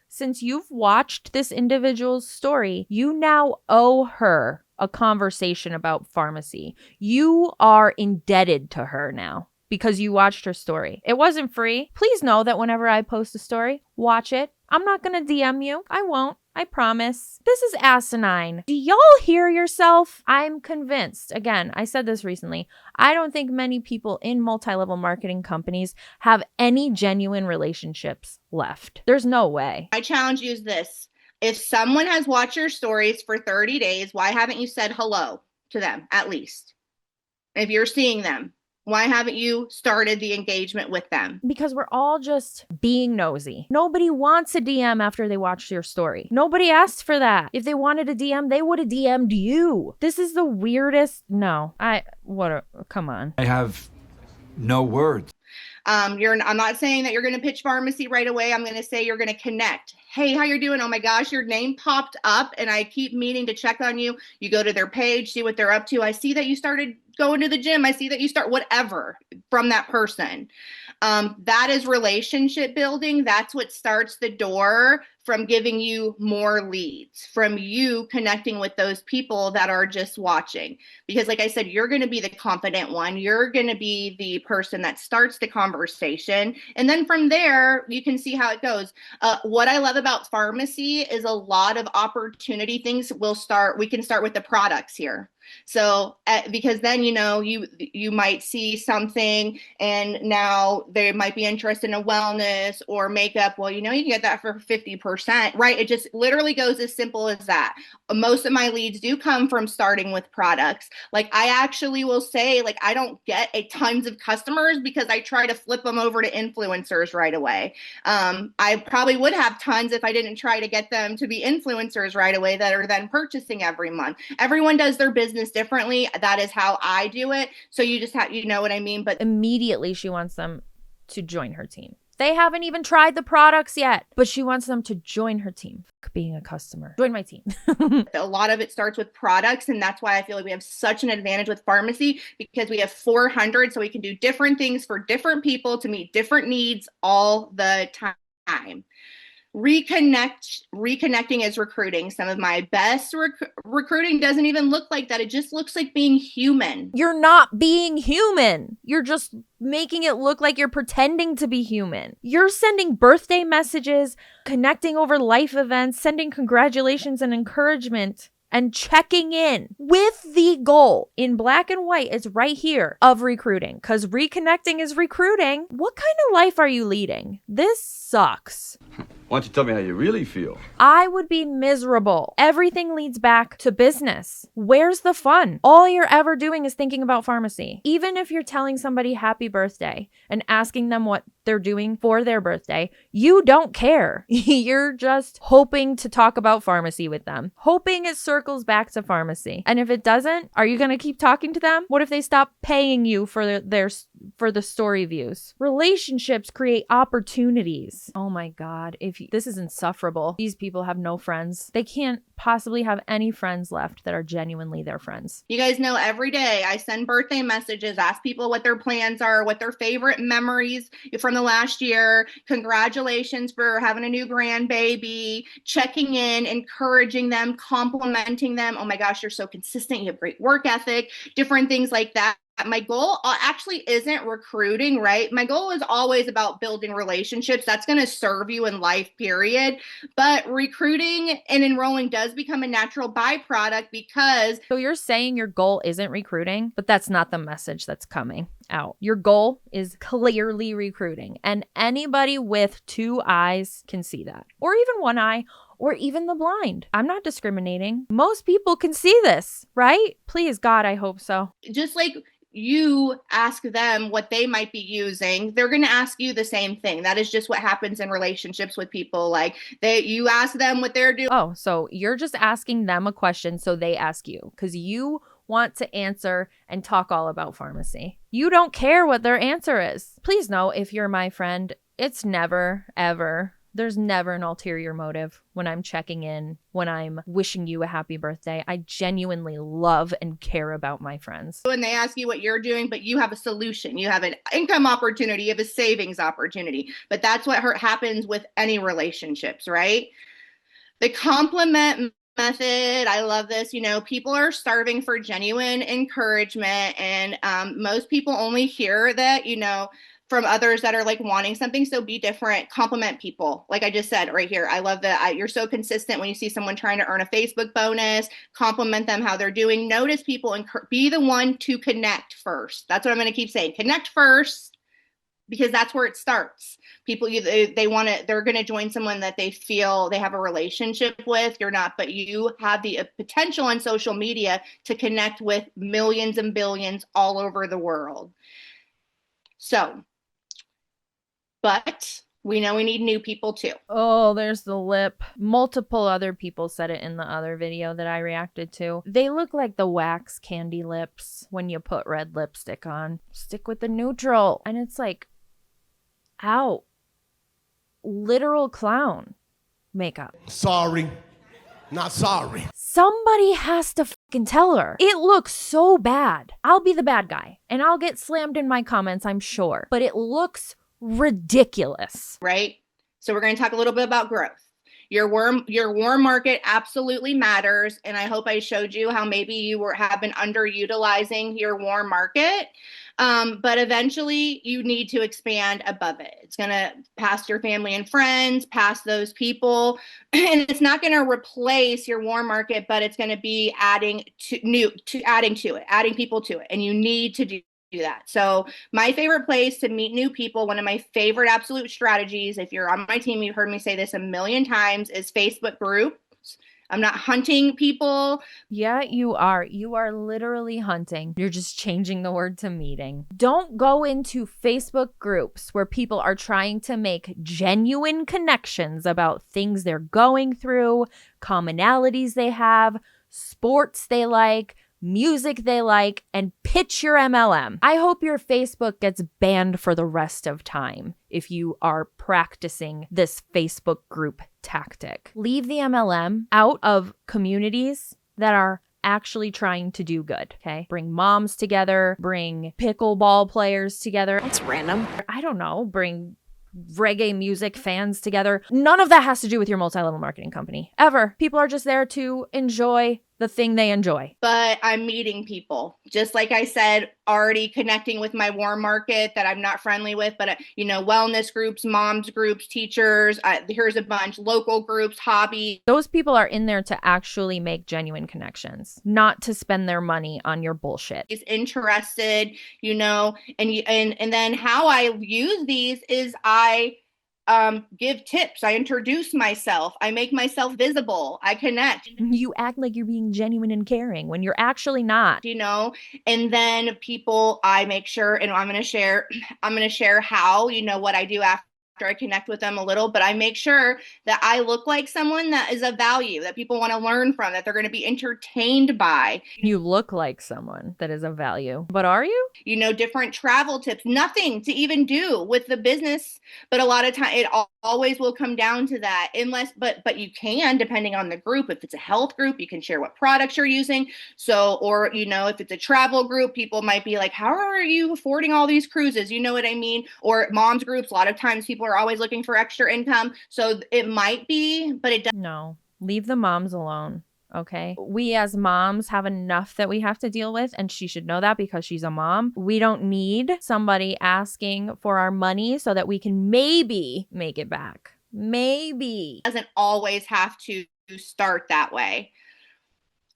since you've watched this individual's story, you now owe her a conversation about Farmasi. You are indebted to her now because you watched her story. It wasn't free. Please know that whenever I post a story, watch it. I'm not going to DM you. I won't. I promise. This is asinine. Do y'all hear yourself? I'm convinced. Again, I said this recently. I don't think many people in multi-level marketing companies have any genuine relationships left. There's no way. My challenge you is this. If someone has watched your stories for 30 days, why haven't you said hello to them at least? If you're seeing them, why haven't you started the engagement with them? Because we're all just being nosy. Nobody wants a DM after they watch your story. Nobody asked for that. If they wanted a DM, they would have DM'd you. This is the weirdest. No, come on. I have no words. I'm not saying that you're going to pitch Farmasi right away. I'm going to say you're going to connect. Hey, how you doing? Oh my gosh, your name popped up and I keep meaning to check on you. You go to their page, see what they're up to. I see that you started going to the gym. I see that you start whatever from that person. That is relationship building. That's what starts the door from giving you more leads, from you connecting with those people that are just watching. Because like I said, you're going to be the confident one. You're going to be the person that starts the conversation. And then from there, you can see how it goes. What I love about Farmasi is a lot of opportunity things we can start with the products here. So because then, you might see something and now they might be interested in a wellness or makeup. Well, you can get that for 50%, right? It just literally goes as simple as that. Most of my leads do come from starting with products. Like I actually will say, like, I don't get tons of customers because I try to flip them over to influencers right away. I probably would have tons if I didn't try to get them to be influencers right away that are then purchasing every month. Everyone does their business differently. That is how I do it. So you just have, you know what I mean? But immediately she wants them to join her team. They haven't even tried the products yet, but she wants them to join her team. Being a customer. Join my team. A lot of it starts with products. And that's why I feel like we have such an advantage with Farmasi because we have 400. So we can do different things for different people to meet different needs all the time. Reconnecting is recruiting. Some of my best recruiting doesn't even look like that. It just looks like being human. You're not being human. You're just making it look like you're pretending to be human. You're sending birthday messages, connecting over life events, sending congratulations and encouragement, and checking in with the goal in black and white is right here of recruiting, because reconnecting is recruiting. What kind of life are you leading? This sucks. Why don't you tell me how you really feel? I would be miserable. Everything leads back to business. Where's the fun? All you're ever doing is thinking about Farmasi. Even if you're telling somebody happy birthday and asking them what they're doing for their birthday, you don't care. You're just hoping to talk about Farmasi with them, hoping it circles back to Farmasi. And if it doesn't, are you going to keep talking to them? What if they stop paying you for the story views? Relationships create opportunities. Oh my God. This is insufferable. These people have no friends. They can't possibly have any friends left that are genuinely their friends. You guys know every day I send birthday messages, ask people what their plans are, what their favorite memories from the last year. Congratulations for having a new grandbaby, checking in, encouraging them, complimenting them. Oh my gosh, you're so consistent. You have great work ethic, different things like that. My goal actually isn't recruiting, right? My goal is always about building relationships. That's going to serve you in life, period. But recruiting and enrolling does become a natural byproduct because. So you're saying your goal isn't recruiting, but that's not the message that's coming out. Your goal is clearly recruiting, and anybody with 2 eyes can see that, or even 1 eye, or even the blind. I'm not discriminating. Most people can see this, right? Please, God, I hope so. Just like you ask them what they might be using, they're going to ask you the same thing. That is just what happens in relationships with people. Like you ask them what they're doing. Oh, so you're just asking them a question so they ask you because you want to answer and talk all about pharmacy. You don't care what their answer is. Please know, if you're my friend, it's never, ever, there's never an ulterior motive when I'm checking in, when I'm wishing you a happy birthday. I genuinely love and care about my friends. When they ask you what you're doing, but you have a solution, you have an income opportunity, you have a savings opportunity. But that's what happens with any relationships, right? The compliment method, I love this. People are starving for genuine encouragement, and most people only hear that, from others that are like wanting something. So be different, compliment people. Like I just said right here, I love that you're so consistent. When you see someone trying to earn a Facebook bonus, compliment them how they're doing. Notice people and be the one to connect first. That's what I'm going to keep saying. Connect first, because that's where it starts. People, they're going to join someone that they feel they have a relationship with. You're not, but you have the potential on social media to connect with millions and billions all over the world. So, but we know we need new people too. Oh, there's the lip. Multiple other people said it in the other video that I reacted to. They look like the wax candy lips when you put red lipstick on. Stick with the neutral. And it's like, ow. Literal clown makeup. Sorry. Not sorry. Somebody has to fucking tell her. It looks so bad. I'll be the bad guy and I'll get slammed in my comments, I'm sure. But it looks ridiculous. Right? So we're going to talk a little bit about growth. Your warm market absolutely matters. And I hope I showed you how maybe you have been underutilizing your warm market. But eventually you need to expand above it. It's going to pass your family and friends, past those people. And it's not going to replace your warm market, but it's going to be adding people to it. And you need to do that. So my favorite place to meet new people, one of my favorite absolute strategies, if you're on my team, you've heard me say this a million times, is Facebook groups. I'm not hunting people. Yeah, you are. You are literally hunting. You're just changing the word to meeting. Don't go into Facebook groups where people are trying to make genuine connections about things they're going through, commonalities they have, sports they like, music they like, and pitch your MLM. I hope your Facebook gets banned for the rest of time if you are practicing this Facebook group tactic. Leave the MLM out of communities that are actually trying to do good, okay? Bring moms together, bring pickleball players together. That's random. I don't know, bring reggae music fans together. None of that has to do with your multi-level marketing company, ever. People are just there to enjoy the thing they enjoy. But I'm meeting people. Just like I said, already connecting with my warm market that I'm not friendly with, but wellness groups, moms groups, teachers, here's a bunch, local groups, hobby. Those people are in there to actually make genuine connections, not to spend their money on your bullshit. Is interested, and then how I use these is I give tips. I introduce myself. I make myself visible. I connect. You act like you're being genuine and caring when you're actually not. And then people, I make sure, and I'm going to share how, what I do after I connect with them a little, but I make sure that I look like someone that is of value, that people want to learn from, that they're going to be entertained by. You look like someone that is of value, but are you? Different travel tips, nothing to even do with the business, but a lot of time it all always will come down to that, unless, but you can, depending on the group. If it's a health group, you can share what products you're using. So, or, if it's a travel group, people might be like, how are you affording all these cruises? You know what I mean? Or moms groups, a lot of times people are always looking for extra income. So it might be, but it does. No, leave the moms alone. Okay. We as moms have enough that we have to deal with, and she should know that because she's a mom. We don't need somebody asking for our money so that we can maybe make it back. Maybe. Doesn't always have to start that way.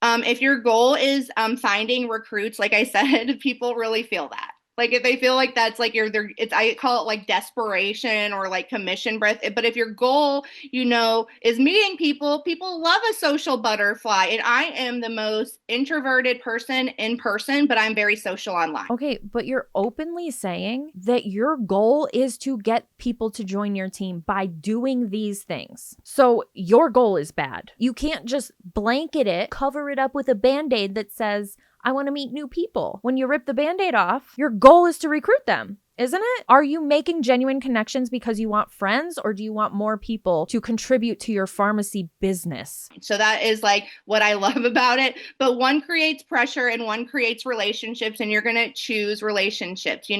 If your goal is finding recruits, like I said, people really feel that. Like if they feel like that's like I call it like desperation or like commission breath. But if your goal, is meeting people, people love a social butterfly. And I am the most introverted person in person, but I'm very social online. Okay, but you're openly saying that your goal is to get people to join your team by doing these things. So your goal is bad. You can't just blanket it, cover it up with a Band-Aid that says, I want to meet new people. When you rip the Band-Aid off, your goal is to recruit them, isn't it? Are you making genuine connections because you want friends, or do you want more people to contribute to your pharmacy business? So that is like what I love about it. But one creates pressure and one creates relationships, and you're going to choose relationships.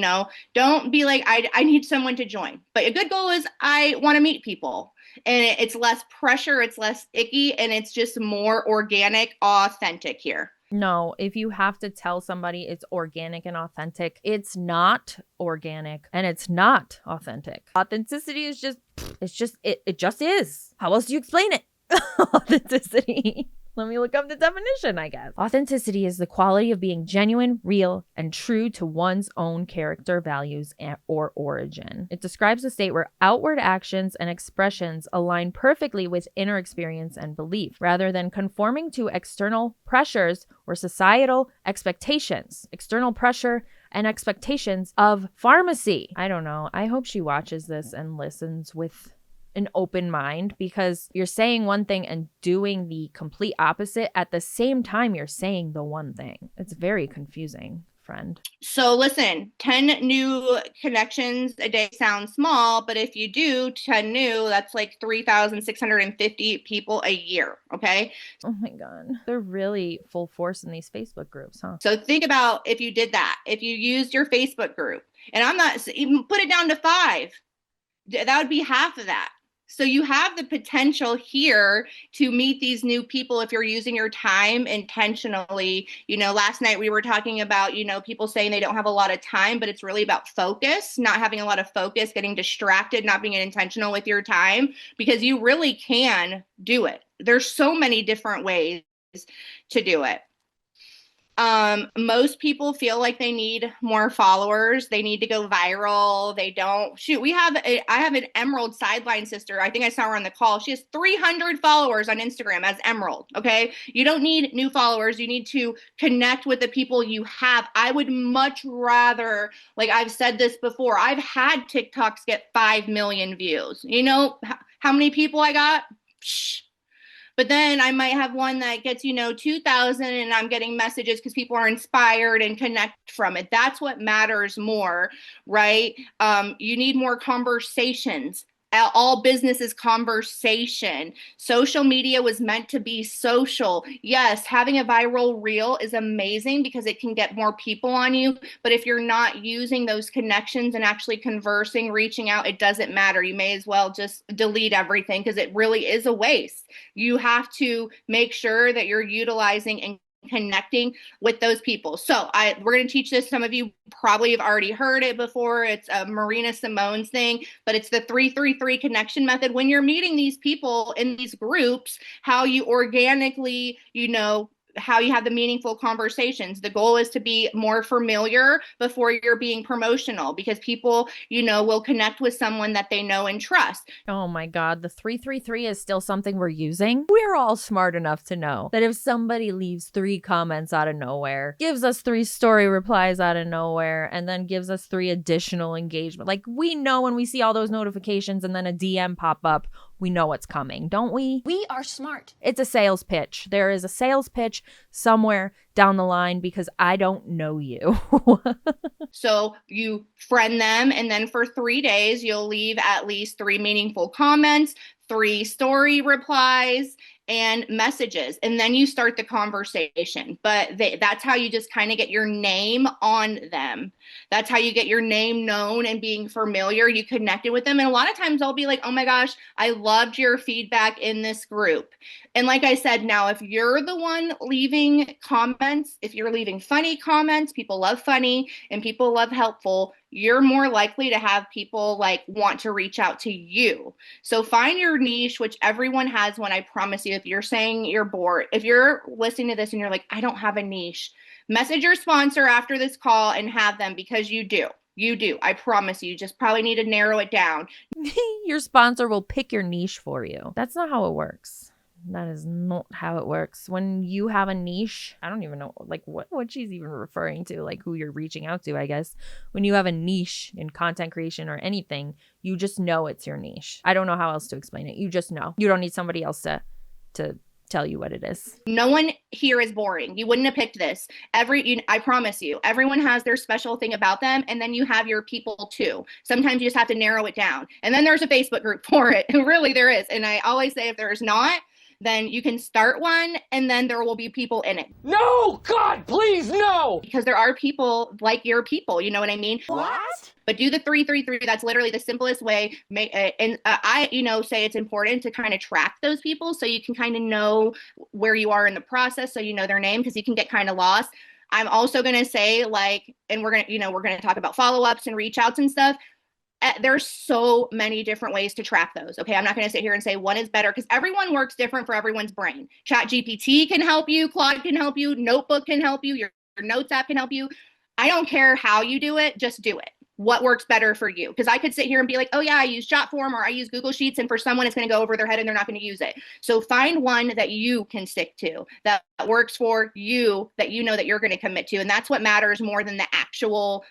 Don't be like, I need someone to join. But a good goal is I want to meet people. And it's less pressure, it's less icky, and it's just more organic, authentic here. No, if you have to tell somebody it's organic and authentic, it's not organic and it's not authentic. Authenticity is it just is. How else do you explain it? Authenticity. Let me look up the definition, I guess. Authenticity is the quality of being genuine, real, and true to one's own character, values, or origin. It describes a state where outward actions and expressions align perfectly with inner experience and belief, rather than conforming to external pressures or societal expectations. External pressure and expectations of pharmacy. I don't know. I hope she watches this and listens with an open mind, because you're saying one thing and doing the complete opposite at the same time you're saying the one thing. It's very confusing, friend. So listen, 10 new connections a day sounds small, but if you do 10 new, that's like 3,650 people a year, okay? Oh my God. They're really full force in these Facebook groups, huh? So think about if you did that, if you used your Facebook group, and I'm not, even put it down to 5, that would be half of that. So you have the potential here to meet these new people if you're using your time intentionally. Last night we were talking about, people saying they don't have a lot of time, but it's really about focus, not having a lot of focus, getting distracted, not being intentional with your time, because you really can do it. There's so many different ways to do it. Most people feel like they need more followers. They need to go viral. They don't. I have an Emerald sideline sister. I think I saw her on the call. She has 300 followers on Instagram as Emerald. Okay. You don't need new followers. You need to connect with the people you have. I would much rather, like I've said this before, I've had TikToks get 5 million views. How many people I got? Psh. But then I might have one that gets, 2,000, and I'm getting messages because people are inspired and connect from it. That's what matters more, right? You need more conversations. All business is conversation. Social media was meant to be social. Yes, having a viral reel is amazing because it can get more people on you. But if you're not using those connections and actually conversing, reaching out, it doesn't matter. You may as well just delete everything because it really is a waste. You have to make sure that you're utilizing and connecting with those people. So we're going to teach this. Some of you probably have already heard it before. It's a Marina Simone's thing, but it's the 333 connection method. When you're meeting these people in these groups, how you organically, how you have the meaningful conversations. The goal is to be more familiar before you're being promotional, because people, will connect with someone that they know and trust. Oh my God, the 333 is still something we're using. We're all smart enough to know that if somebody leaves 3 comments out of nowhere, gives us 3 story replies out of nowhere, and then gives us 3 additional engagement, like we know when we see all those notifications and then a DM pop up, we know what's coming, don't we? We are smart. It's a sales pitch. There is a sales pitch somewhere down the line because I don't know you. So you friend them, and then for 3 days, you'll leave at least 3 meaningful comments, 3 story replies, and messages. And then you start the conversation. But that's how you just kind of get your name on them. That's how you get your name known and being familiar. You connected with them. And a lot of times I'll be like, oh my gosh, I loved your feedback in this group. And like I said, now, if you're the one leaving comments, if you're leaving funny comments, people love funny and people love helpful, you're more likely to have people like want to reach out to you. So find your niche, which everyone has one. I promise you, if you're saying you're bored, if you're listening to this and you're like, I don't have a niche, message your sponsor after this call and have them, because you do. You do. I promise you. You just probably need to narrow it down. Your sponsor will pick your niche for you. That's not how it works. That is not how it works. When you have a niche, I don't even know like what she's even referring to, like who you're reaching out to, I guess. When you have a niche in content creation or anything, you just know it's your niche. I don't know how else to explain it. You just know. You don't need somebody else to tell you what it is. No one here is boring. You wouldn't have picked this. I promise you, everyone has their special thing about them. And then you have your people too. Sometimes you just have to narrow it down. And then there's a Facebook group for it. Really, there is. And I always say, if there's not, then you can start one and then there will be people in it. No, God, please, no. Because there are people like your people, you know what I mean? What? But do the 3-3-3. That's literally the simplest way. I say it's important to kind of track those people so you can kind of know where you are in the process, so you know their name, because you can get kind of lost. I'm also going to say, and we're going to talk about follow-ups and reach outs and stuff. There's so many different ways to track those. Okay. I'm not going to sit here and say one is better, because everyone works different for everyone's brain. ChatGPT can help you. Claude can help you. Notebook can help you. Your notes app can help you. I don't care how you do it. Just do it. What works better for you? Because I could sit here and be like, oh yeah, I use Jotform or I use Google Sheets. And for someone, it's going to go over their head and they're not going to use it. So find one that you can stick to, that works for you, that you know that you're going to commit to. And that's what matters more than the actual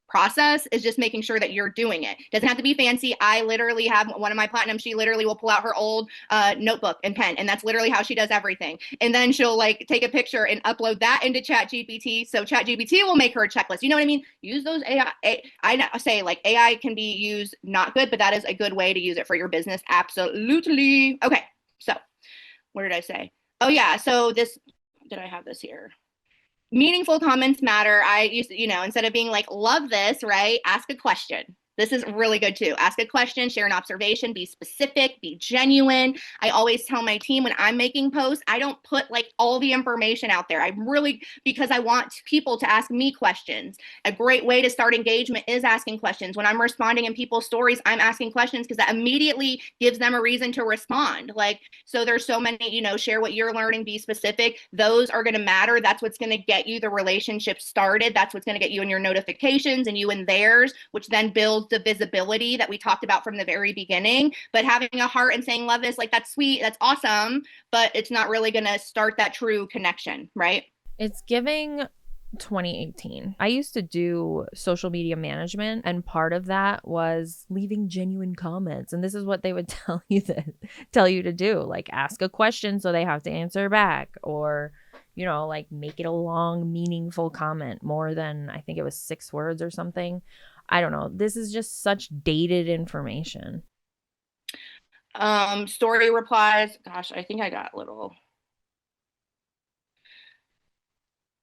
process, is just making sure that you're doing it. Doesn't have to be fancy. I literally have one of my platinum. She literally will pull out her old notebook and pen, and that's literally how she does everything. And then she'll take a picture and upload that into ChatGPT. So ChatGPT will make her a checklist. You know what I mean? Use those AI. I say AI can be used not good, but that is a good way to use it for your business. Absolutely. Okay. So what did I say? Oh yeah. So did I have this here? Meaningful comments matter. I used to, instead of being like, love this, right? Ask a question. This is really good too. Ask a question, share an observation, be specific, be genuine. I always tell my team when I'm making posts, I don't put all the information out there. Because I want people to ask me questions. A great way to start engagement is asking questions. When I'm responding in people's stories, I'm asking questions because that immediately gives them a reason to respond. So there's so many, share what you're learning, be specific. Those are going to matter. That's what's going to get you the relationship started. That's what's going to get you in your notifications and you in theirs, which then builds the visibility that we talked about from the very beginning. But having a heart and saying love this, that's sweet, that's awesome, but it's not really going to start that true connection, right? It's giving 2018. I used to do social media management, and part of that was leaving genuine comments. And this is what they would tell you to do, ask a question so they have to answer back, or make it a long, meaningful comment, more than, I think it was 6 words or something. I don't know. This is just such dated information. Story replies. Gosh, I think I got little.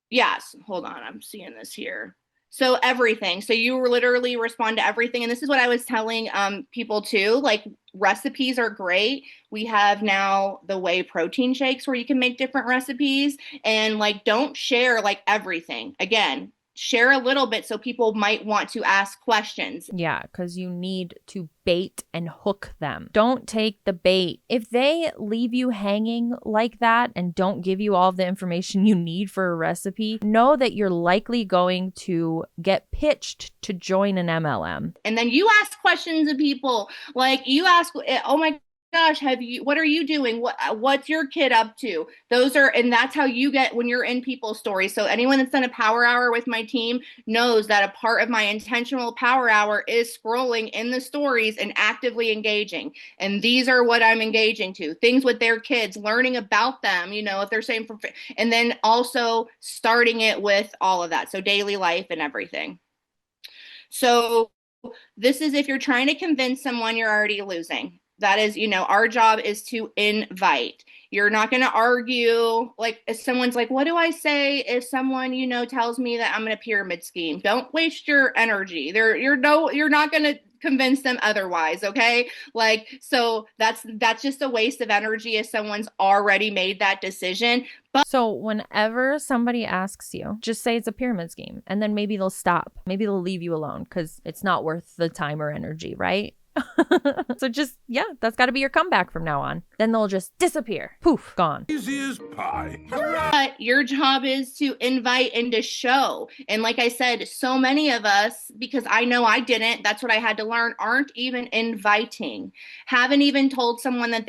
Yes, hold on. I'm seeing this here. So everything. So you literally respond to everything. And this is what I was telling people too. Recipes are great. We have now the whey protein shakes where you can make different recipes, and don't share everything. Again, share a little bit so people might want to ask questions. Yeah, because you need to bait and hook them. Don't take the bait. If they leave you hanging like that and don't give you all of the information you need for a recipe, know that you're likely going to get pitched to join an MLM. And then you ask questions of people. You ask, oh my gosh, what are you doing? What's your kid up to? And that's how you get when you're in people's stories. So anyone that's done a power hour with my team knows that a part of my intentional power hour is scrolling in the stories and actively engaging. And these are what I'm engaging to, things with their kids, learning about them, if they're saying, and then also starting it with all of that. So daily life and everything. So this is if you're trying to convince someone, you're already losing. That is, our job is to invite. You're not going to argue. Like, if someone's like, what do I say if someone, tells me that I'm in a pyramid scheme? Don't waste your energy. You're not going to convince them otherwise. Okay. Like, so that's just a waste of energy if someone's already made that decision. So whenever somebody asks you, just say it's a pyramid scheme, and then maybe they'll stop. Maybe they'll leave you alone because it's not worth the time or energy, right? So that's got to be your comeback from now on. Then they'll just disappear. Poof, gone. Easy as pie. But your job is to invite and to show. And like I said, so many of us, because I know I didn't, that's what I had to learn, aren't even inviting. Haven't even told someone that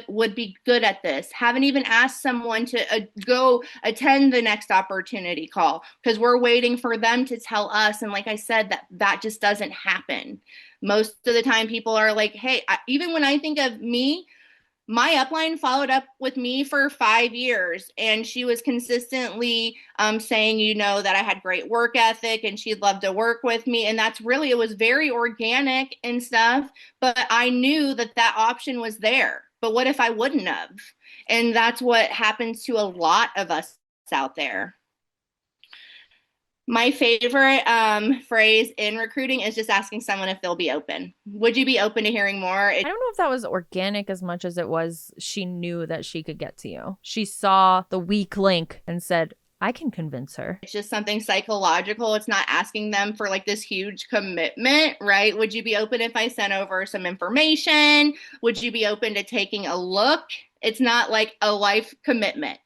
would be good at this. Haven't even asked someone to go attend the next opportunity call because we're waiting for them to tell us. And like I said, that just doesn't happen. Most of the time people are like, hey, even when I think of me, my upline followed up with me for 5 years, and she was consistently saying, that I had great work ethic and she'd love to work with me. And it was very organic and stuff, but I knew that option was there. But what if I wouldn't have? And that's what happens to a lot of us out there. My favorite phrase in recruiting is just asking someone if they'll be open. Would you be open to hearing more? I don't know if that was organic as much as it was she knew that she could get to you. She saw the weak link and said, I can convince her. It's just something psychological. It's not asking them for like this huge commitment, right? Would you be open if I sent over some information? Would you be open to taking a look? It's not like a life commitment.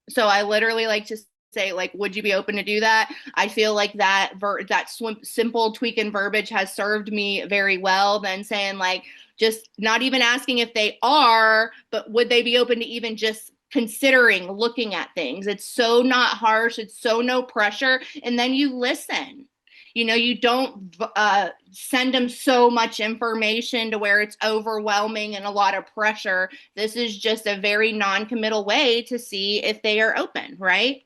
So I literally like to say, like, would you be open to do that? I feel like that simple tweak in verbiage has served me very well than saying like, just not even asking if they are, but would they be open to even just considering looking at things? It's so not harsh. It's so no pressure. And then you listen. You don't send them so much information to where it's overwhelming and a lot of pressure. This is just a very non-committal way to see if they are open, right?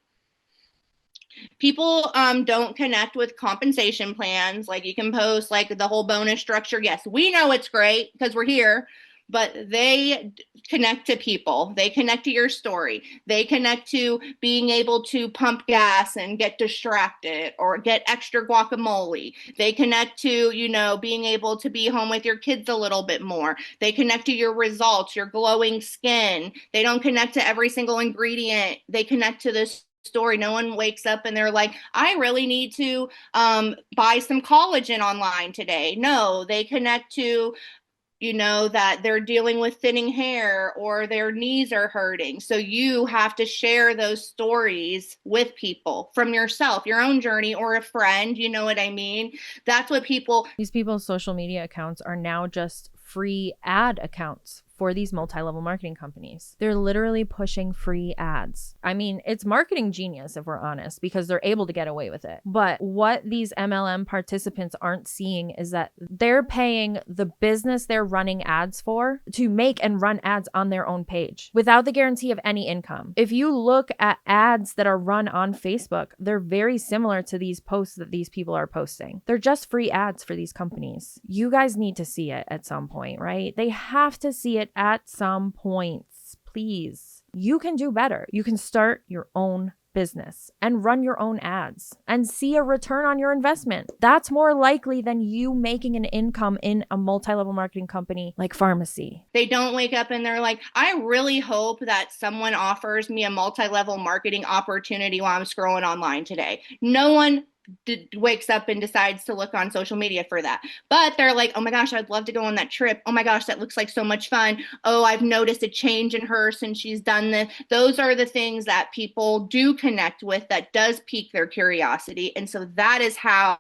People don't connect with compensation plans. Like, you can post like the whole bonus structure. Yes, we know it's great because we're here, but they connect to people. They connect to your story. They connect to being able to pump gas and get distracted or get extra guacamole. They connect to, being able to be home with your kids a little bit more. They connect to your results, your glowing skin. They don't connect to every single ingredient. They connect to this story. No one wakes up and they're like, I really need to buy some collagen online today. No, they connect to, that they're dealing with thinning hair or their knees are hurting. So you have to share those stories with people from yourself, your own journey, or a friend. You know what I mean? That's what these people's social media accounts are now just free ad accounts for these multi-level marketing companies. They're literally pushing free ads. I mean, it's marketing genius if we're honest, because they're able to get away with it. But what these MLM participants aren't seeing is that they're paying the business they're running ads for to make and run ads on their own page without the guarantee of any income. If you look at ads that are run on Facebook, they're very similar to these posts that these people are posting. They're just free ads for these companies. You guys need to see it at some point, right? They have to see it at some points, please. You can do better. You can start your own business and run your own ads and see a return on your investment. That's more likely than you making an income in a multi-level marketing company like Farmasi. They don't wake up and they're like, I really hope that someone offers me a multi-level marketing opportunity while I'm scrolling online today. No one wakes up and decides to look on social media for that. But they're like, oh my gosh, I'd love to go on that trip. Oh my gosh, that looks like so much fun. Oh, I've noticed a change in her since she's done this. Those are the things that people do connect with, that does pique their curiosity. And so that is how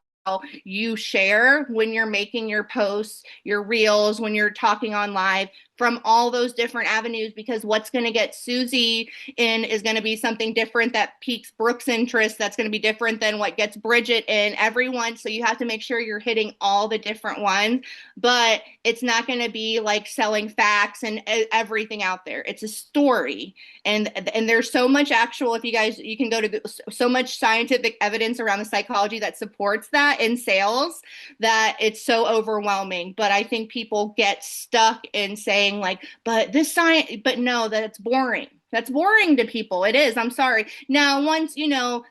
you share when you're making your posts, your reels, when you're talking on live. from all those different avenues, because what's going to get Susie in is going to be something different that piques Brooke's interest. That's going to be different than what gets Bridget in, everyone. So you have to make sure you're hitting all the different ones, but it's not going to be like selling facts and everything out there. It's a story. And there's so much actual, if you guys, you can go to so much scientific evidence around the psychology that supports that in sales, that it's so overwhelming. But I think people get stuck in saying like, but this science, but no, that's boring. That's boring to people. It is. I'm sorry. Now, once,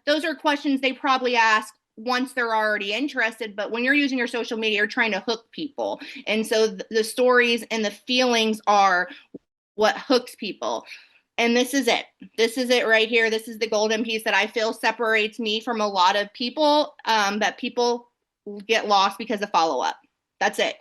those are questions they probably ask once they're already interested, but when you're using your social media, you're trying to hook people. And so the stories and the feelings are what hooks people. And this is it. This is it right here. This is the golden piece that I feel separates me from a lot of people, that people get lost because of follow-up. That's it.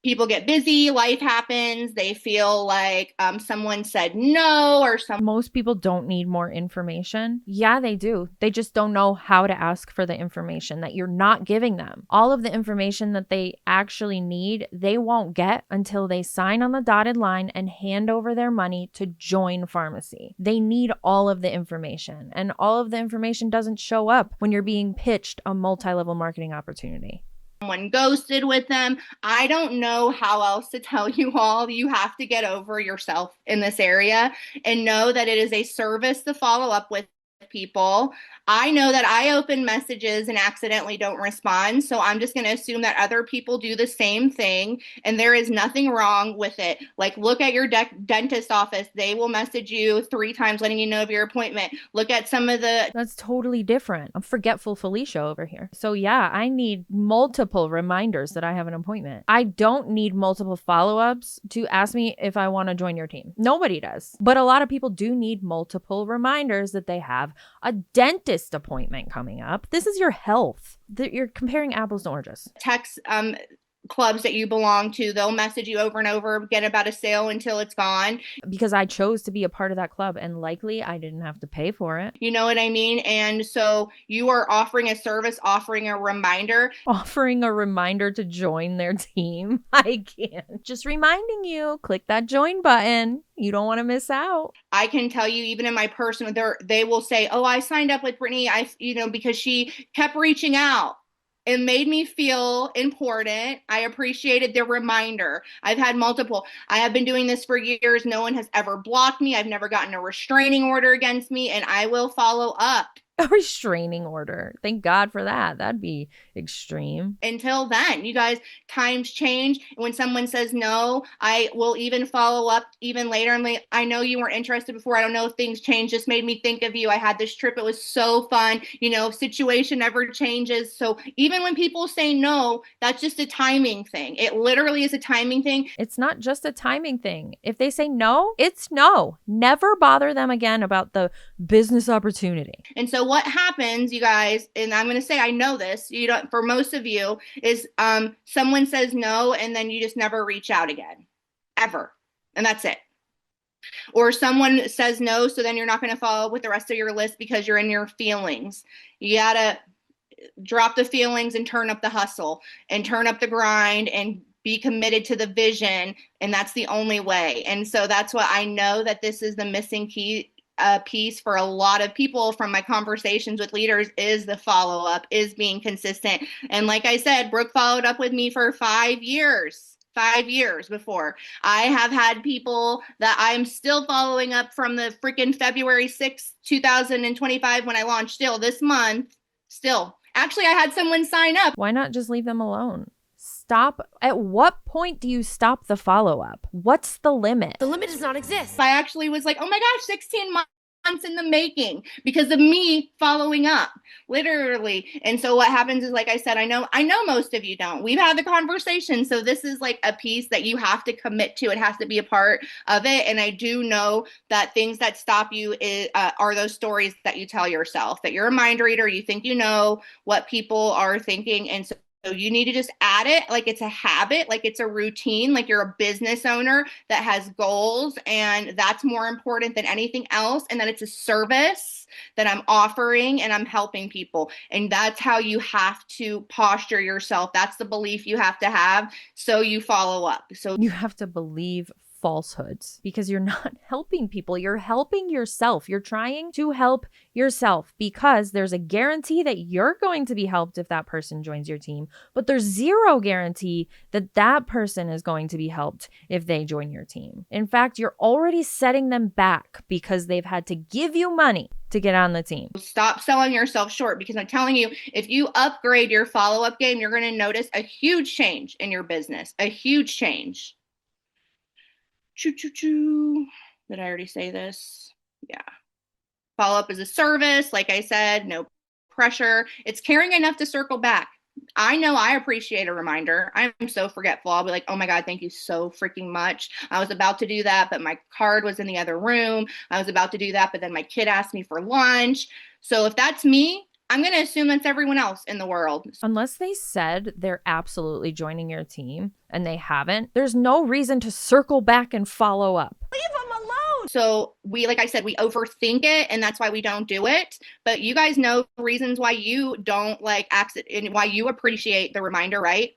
People get busy, life happens, they feel like someone said no or something. Most people don't need more information. Yeah, they do. They just don't know how to ask for the information that you're not giving them. All of the information that they actually need, they won't get until they sign on the dotted line and hand over their money to join Farmasi. They need all of the information, and all of the information doesn't show up when you're being pitched a multi-level marketing opportunity. Someone ghosted with them. I don't know how else to tell you all. You have to get over yourself in this area and know that it is a service to follow up with people. I know that I open messages and accidentally don't respond, so I'm just going to assume that other people do the same thing, and there is nothing wrong with it. Like, look at your dentist office. They will message you 3 times letting you know of your appointment. Look at some of the... That's totally different. I'm forgetful Felicia over here. So yeah, I need multiple reminders that I have an appointment. I don't need multiple follow-ups to ask me if I want to join your team. Nobody does. But a lot of people do need multiple reminders that they have a dentist appointment coming up. This is your health. You're comparing apples to oranges. Text clubs that you belong to, they'll message you over and over again about a sale until it's gone. Because I chose to be a part of that club, and likely I didn't have to pay for it. You know what I mean? And so you are offering a service, offering a reminder. Offering a reminder to join their team. I can't. Just reminding you, click that join button. You don't want to miss out. I can tell you, even in my personal, they will say, oh, I signed up with Brittany, because she kept reaching out. It made me feel important. I appreciated the reminder. I've had multiple. I have been doing this for years. No one has ever blocked me. I've never gotten a restraining order against me, and I will follow up. A restraining order. Thank God for that. That'd be extreme. Until then, you guys, times change. When someone says no, I will even follow up even later. I'm like, I know you weren't interested before. I don't know if things changed. Just made me think of you. I had this trip. It was so fun. Situation never changes. So even when people say no, that's just a timing thing. It literally is a timing thing. It's not just a timing thing. If they say no, it's no. Never bother them again about the business opportunity. And so what happens, you guys, and I'm going to say I know this, for most of you, is someone says no and then you just never reach out again, ever. And that's it. Or someone says no, so then you're not going to follow up with the rest of your list because you're in your feelings. You got to drop the feelings and turn up the hustle and turn up the grind and be committed to the vision. And that's the only way. And so that's what I know, that this is the missing key piece for a lot of people from my conversations with leaders, is the follow-up, is being consistent. And like I said, Brooke followed up with me for 5 years. 5 years before. I have had people that I'm still following up from the freaking February 6th, 2025 when I launched, still this month. Still. Actually, I had someone sign up. Why not just leave them alone? Stop. At what point do you stop the follow-up? What's the limit? The limit does not exist. I actually was like, oh my gosh, 16 months in the making because of me following up, literally. And so what happens is, like I said, I know most of you don't. We've had the conversation. So this is like a piece that you have to commit to. It has to be a part of it. And I do know that things that stop you are those stories that you tell yourself, that you're a mind reader. You think you know what people are thinking. And so you need to just add it like it's a habit, like it's a routine, like you're a business owner that has goals, and that's more important than anything else, and that it's a service that I'm offering and I'm helping people. And that's how you have to posture yourself. That's the belief you have to have, so you follow up. So you have to believe falsehoods because you're not helping people. You're helping yourself. You're trying to help yourself because there's a guarantee that you're going to be helped if that person joins your team, but there's zero guarantee that that person is going to be helped if they join your team. In fact, you're already setting them back because they've had to give you money to get on the team. Stop selling yourself short, because I'm telling you, if you upgrade your follow-up game, you're going to notice a huge change in your business, a huge change. Choo, choo, choo. Did I already say this? Yeah. Follow-up is a service. Like I said, no pressure. It's caring enough to circle back. I know I appreciate a reminder. I'm so forgetful. I'll be like, oh my God, thank you so freaking much. I was about to do that, but my card was in the other room. I was about to do that, but then my kid asked me for lunch. So if that's me, I'm going to assume that's everyone else in the world. Unless they said they're absolutely joining your team and they haven't, there's no reason to circle back and follow up. Leave them alone. So like I said, we overthink it, and that's why we don't do it. But you guys know reasons why you don't like access and why you appreciate the reminder, right?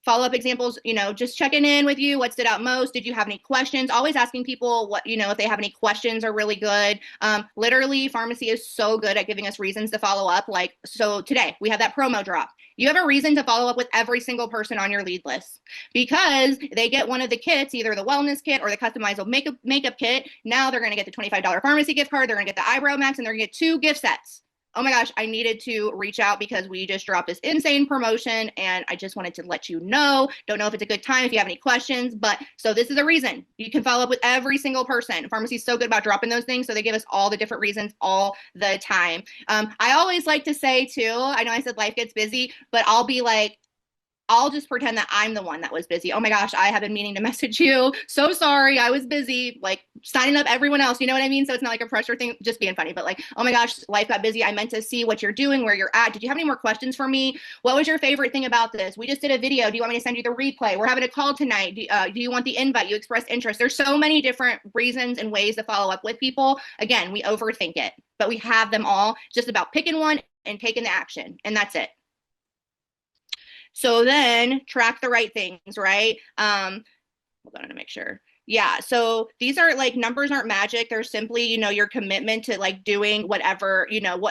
Follow-up examples, just checking in with you. What stood out most? Did you have any questions? Always asking people what, if they have any questions are really good. Literally, Farmasi is so good at giving us reasons to follow up. Like, so today we have that promo drop. You have a reason to follow up with every single person on your lead list because they get one of the kits, either the wellness kit or the customizable makeup kit. Now they're going to get the $25 Farmasi gift card. They're going to get the eyebrow max, and they're going to get 2 gift sets. Oh my gosh, I needed to reach out because we just dropped this insane promotion, and I just wanted to let you know. Don't know if it's a good time, if you have any questions, but so this is a reason. You can follow up with every single person. Farmasi is so good about dropping those things, so they give us all the different reasons all the time. I always like to say too, I know I said life gets busy, but I'll be like, I'll just pretend that I'm the one that was busy. Oh my gosh, I have been meaning to message you. So sorry, I was busy, like signing up everyone else. You know what I mean? So it's not like a pressure thing, just being funny, but like, oh my gosh, life got busy. I meant to see what you're doing, where you're at. Did you have any more questions for me? What was your favorite thing about this? We just did a video. Do you want me to send you the replay? We're having a call tonight. Do you want the invite? You expressed interest. There's so many different reasons and ways to follow up with people. Again, we overthink it, but we have them all. Just about picking one and taking the action, and that's it. So then track the right things, right? Hold on to make sure. Yeah, so these are like, numbers aren't magic. They're simply, your commitment to like doing whatever,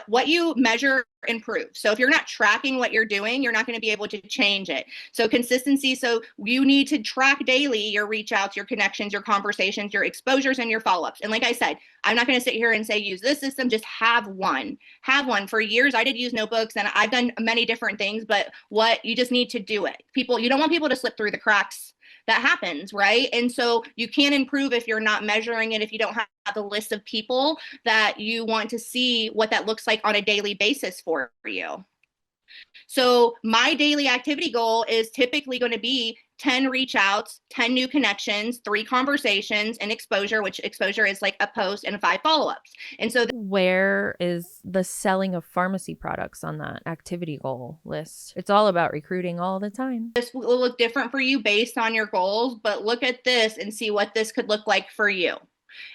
what you measure improves. So if you're not tracking what you're doing, you're not going to be able to change it. So consistency. So you need to track daily your reach outs, your connections, your conversations, your exposures, and your follow-ups. And like I said, I'm not going to sit here and say use this system. Just have one. Have one. For years, I did use notebooks, and I've done many different things, but what you just need to do it. You don't want people to slip through the cracks. That happens, right? And so you can't improve if you're not measuring it, if you don't have the list of people that you want to see what that looks like on a daily basis for you. So my daily activity goal is typically going to be 10 reach outs, 10 new connections, 3 conversations, and exposure, which exposure is like a post, and 5 follow-ups. And so where is the selling of Farmasi products on that activity goal list? It's all about recruiting all the time. This will look different for you based on your goals, but look at this and see what this could look like for you.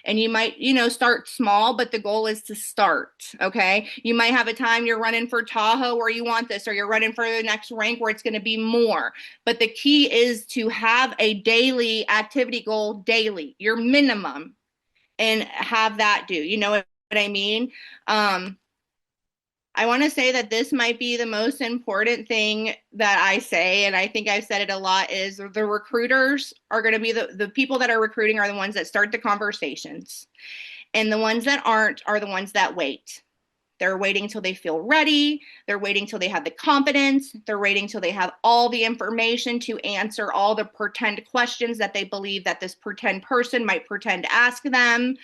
And you might, start small, but the goal is to start, okay? You might have a time you're running for Tahoe where you want this, or you're running for the next rank where it's going to be more. But the key is to have a daily activity goal daily, your minimum, and have that do. You know what I mean? I want to say that this might be the most important thing that I say, and I think I've said it a lot, is the recruiters are going to be the people that are recruiting are the ones that start the conversations. And the ones that aren't are the ones that wait. They're waiting till they feel ready. They're waiting till they have the confidence. They're waiting till they have all the information to answer all the pretend questions that they believe that this pretend person might pretend to ask them.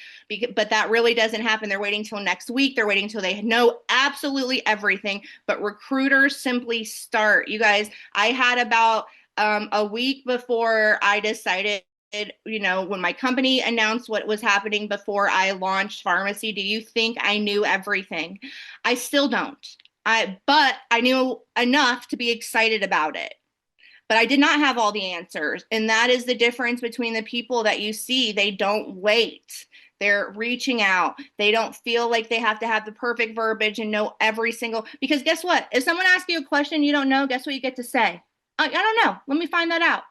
But that really doesn't happen. They're waiting till next week. They're waiting till they know absolutely everything. But recruiters simply start. You guys, I had about a week before I decided, when my company announced what was happening before I launched Farmasi, do you think I knew everything? I still don't. But I knew enough to be excited about it. But I did not have all the answers. And that is the difference between the people that you see. They don't wait. They're reaching out. They don't feel like they have to have the perfect verbiage and know every single, because guess what? If someone asks you a question you don't know, guess what you get to say? I don't know. Let me find that out.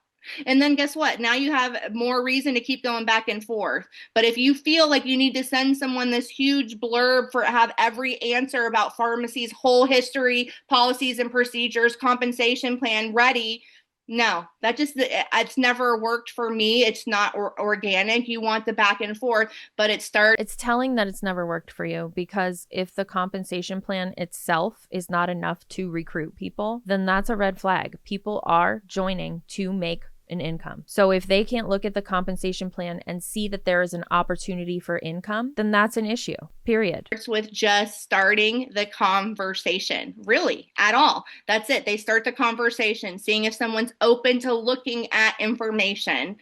And then guess what? Now you have more reason to keep going back and forth. But if you feel like you need to send someone this huge blurb for have every answer about Farmasi's whole history, policies and procedures, compensation plan ready, no, that just, it's never worked for me. It's not organic. You want the back and forth, but it's telling that it's never worked for you, because if the compensation plan itself is not enough to recruit people, then that's a red flag. People are joining to make an income. So if they can't look at the compensation plan and see that there is an opportunity for income, then that's an issue, period. It's with just starting the conversation, really, at all. That's it. They start the conversation, seeing if someone's open to looking at information.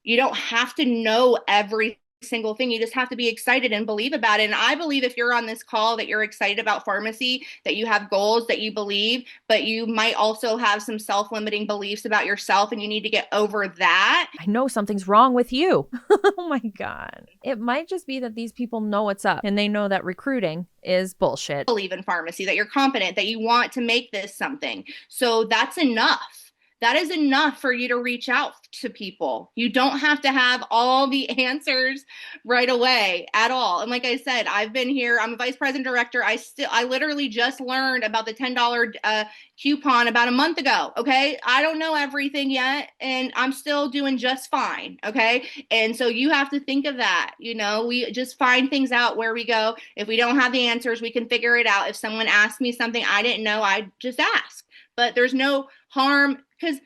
You don't have to know every single thing. You just have to be excited and believe about it. And I believe if you're on this call that you're excited about Farmasi, that you have goals that you believe, but you might also have some self-limiting beliefs about yourself, and you need to get over that. I know something's wrong with you. Oh my God. It might just be that these people know what's up and they know that recruiting is bullshit. Believe in Farmasi, that you're competent, that you want to make this something. So that's enough. That is enough for you to reach out to people. You don't have to have all the answers right away at all. And like I said, I've been here. I'm a vice president director. I literally just learned about the $10 coupon about a month ago. Okay. I don't know everything yet, and I'm still doing just fine. Okay. And so you have to think of that. We just find things out where we go. If we don't have the answers, we can figure it out. If someone asks me something I didn't know, I just ask. But there's no harm, because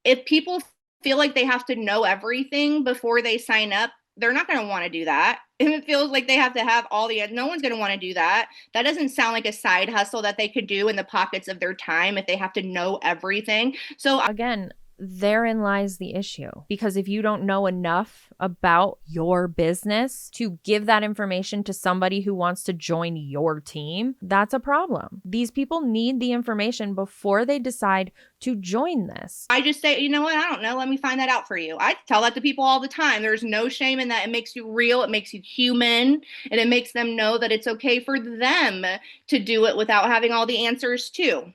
if people feel like they have to know everything before they sign up, they're not going to want to do that. If it feels like they have to have no one's going to want to do that. That doesn't sound like a side hustle that they could do in the pockets of their time if they have to know everything. So again, therein lies the issue, because if you don't know enough about your business to give that information to somebody who wants to join your team, that's a problem. These people need the information before they decide to join this. I just say, you know what? I don't know. Let me find that out for you. I tell that to people all the time. There's no shame in that. It makes you real. It makes you human. And it makes them know that it's okay for them to do it without having all the answers too.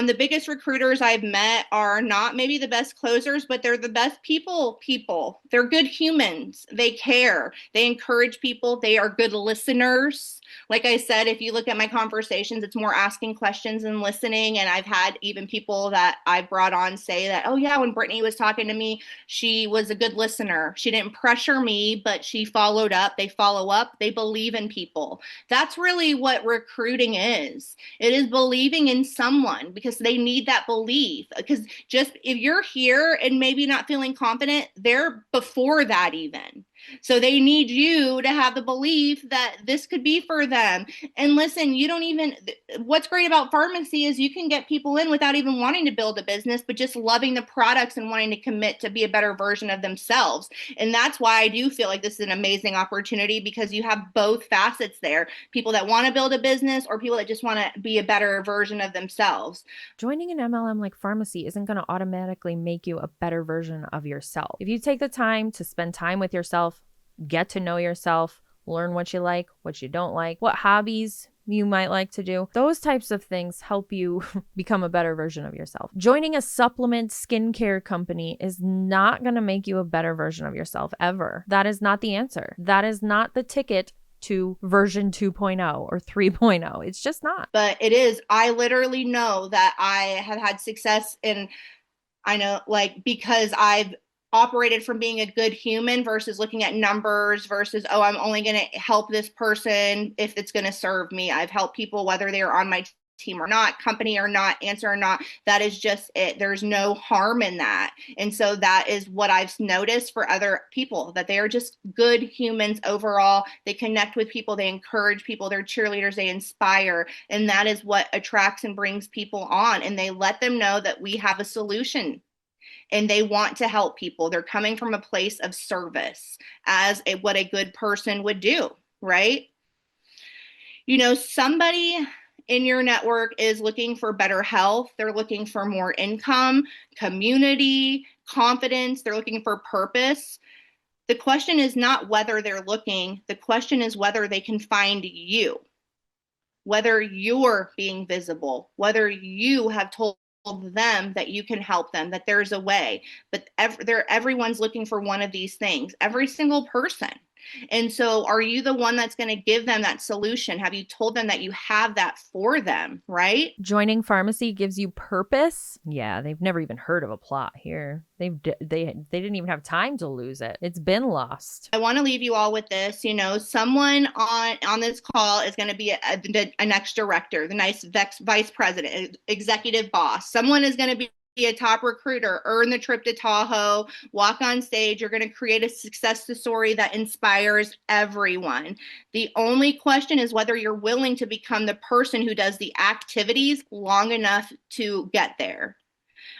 The biggest recruiters I've met are not maybe the best closers, but they're the best people. They're good humans. They care. They encourage people. They are good listeners. Like I said, if you look at my conversations, it's more asking questions and listening. And I've had even people that I've brought on say that, oh yeah, when Brittany was talking to me, she was a good listener. She didn't pressure me, but she followed up. They follow up. They believe in people. That's really what recruiting is. It is believing in someone, because they need that belief. Because just if you're here and maybe not feeling confident, they're before that even. So they need you to have the belief that this could be for them. And listen, what's great about Farmasi is you can get people in without even wanting to build a business, but just loving the products and wanting to commit to be a better version of themselves. And that's why I do feel like this is an amazing opportunity, because you have both facets there. People that want to build a business, or people that just want to be a better version of themselves. Joining an MLM like Farmasi isn't going to automatically make you a better version of yourself. If you take the time to spend time with yourself, get to know yourself, learn what you like, what you don't like, what hobbies you might like to do. Those types of things help you become a better version of yourself. Joining a supplement skincare company is not going to make you a better version of yourself ever. That is not the answer. That is not the ticket to version 2.0 or 3.0. It's just not. But it is. I literally know that I have had success because I've operated from being a good human versus looking at numbers versus, oh, I'm only going to help this person if it's going to serve me. I've helped people whether they're on my team or not, company or not, answer or not. That is just it. There's no harm in that. And so that is what I've noticed for other people, that they are just good humans overall. They connect with people. They encourage people. They're cheerleaders. They inspire. And that is what attracts and brings people on. And they let them know that we have a solution. And they want to help people. They're coming from a place of service, as what a good person would do, right? Somebody in your network is looking for better health. They're looking for more income, community, confidence. They're looking for purpose. The question is not whether they're looking. The question is whether they can find you, whether you're being visible, whether you have told them that you can help them, that there's a way. But everyone's looking for one of these things, every single person. And so are you the one that's going to give them that solution? Have you told them that you have that for them, right? Joining Farmasi gives you purpose. Yeah, they've never even heard of a plot here. They didn't even have time to lose it. It's been lost. I want to leave you all with this. Someone on this call is going to be a next director, the next vice president, executive boss. Someone is going to be a top recruiter, earn the trip to Tahoe, walk on stage. You're going to create a success story that inspires everyone. The only question is whether you're willing to become the person who does the activities long enough to get there.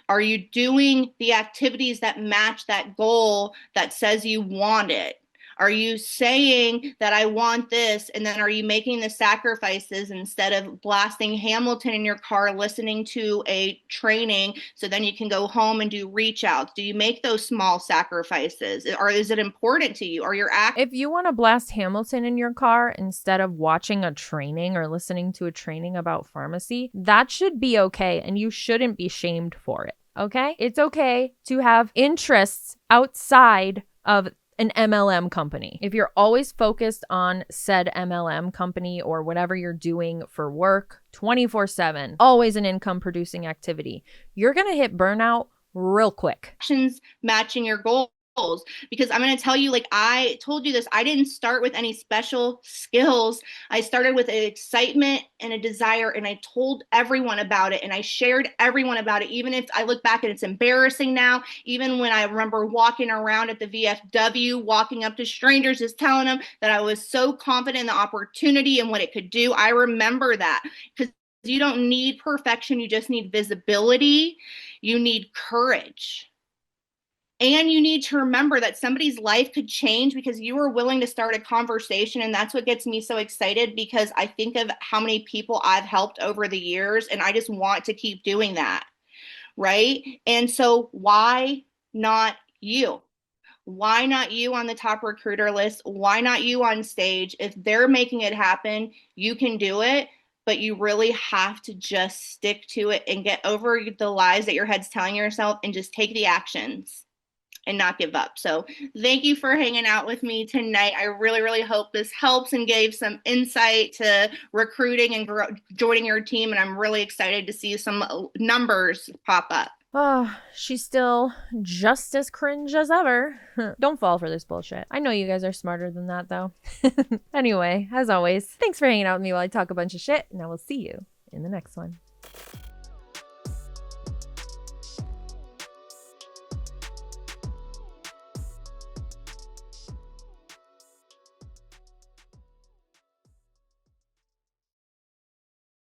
Are you doing the activities that match that goal that says you want it? Are you saying that I want this, and then are you making the sacrifices instead of blasting Hamilton in your car, listening to a training so then you can go home and do reach outs? Do you make those small sacrifices? Or is it important to you? Or your If you want to blast Hamilton in your car instead of watching a training or listening to a training about Farmasi, that should be okay, and you shouldn't be shamed for it. Okay? It's okay to have interests outside of an MLM company. If you're always focused on said MLM company or whatever you're doing for work 24/7, always an income producing activity, you're going to hit burnout real quick. Actions matching your goals. Because I'm going to tell you, like I told you this, I didn't start with any special skills. I started with an excitement and a desire, and I told everyone about it, and I shared everyone about it. Even if I look back and it's embarrassing now, even when I remember walking around at the VFW, walking up to strangers, just telling them that I was so confident in the opportunity and what it could do. I remember that, because you don't need perfection. You just need visibility. You need courage. And you need to remember that somebody's life could change because you were willing to start a conversation. And that's what gets me so excited, because I think of how many people I've helped over the years, and I just want to keep doing that. Right. And so why not you? Why not you on the top recruiter list? Why not you on stage? If they're making it happen, you can do it. But you really have to just stick to it and get over the lies that your head's telling yourself and just take the actions and not give up. So thank you for hanging out with me tonight. I really, really hope this helps and gave some insight to recruiting and joining your team. And I'm really excited to see some numbers pop up. Oh, she's still just as cringe as ever. Don't fall for this bullshit. I know you guys are smarter than that, though. Anyway, as always, thanks for hanging out with me while I talk a bunch of shit, and I will see you in the next one.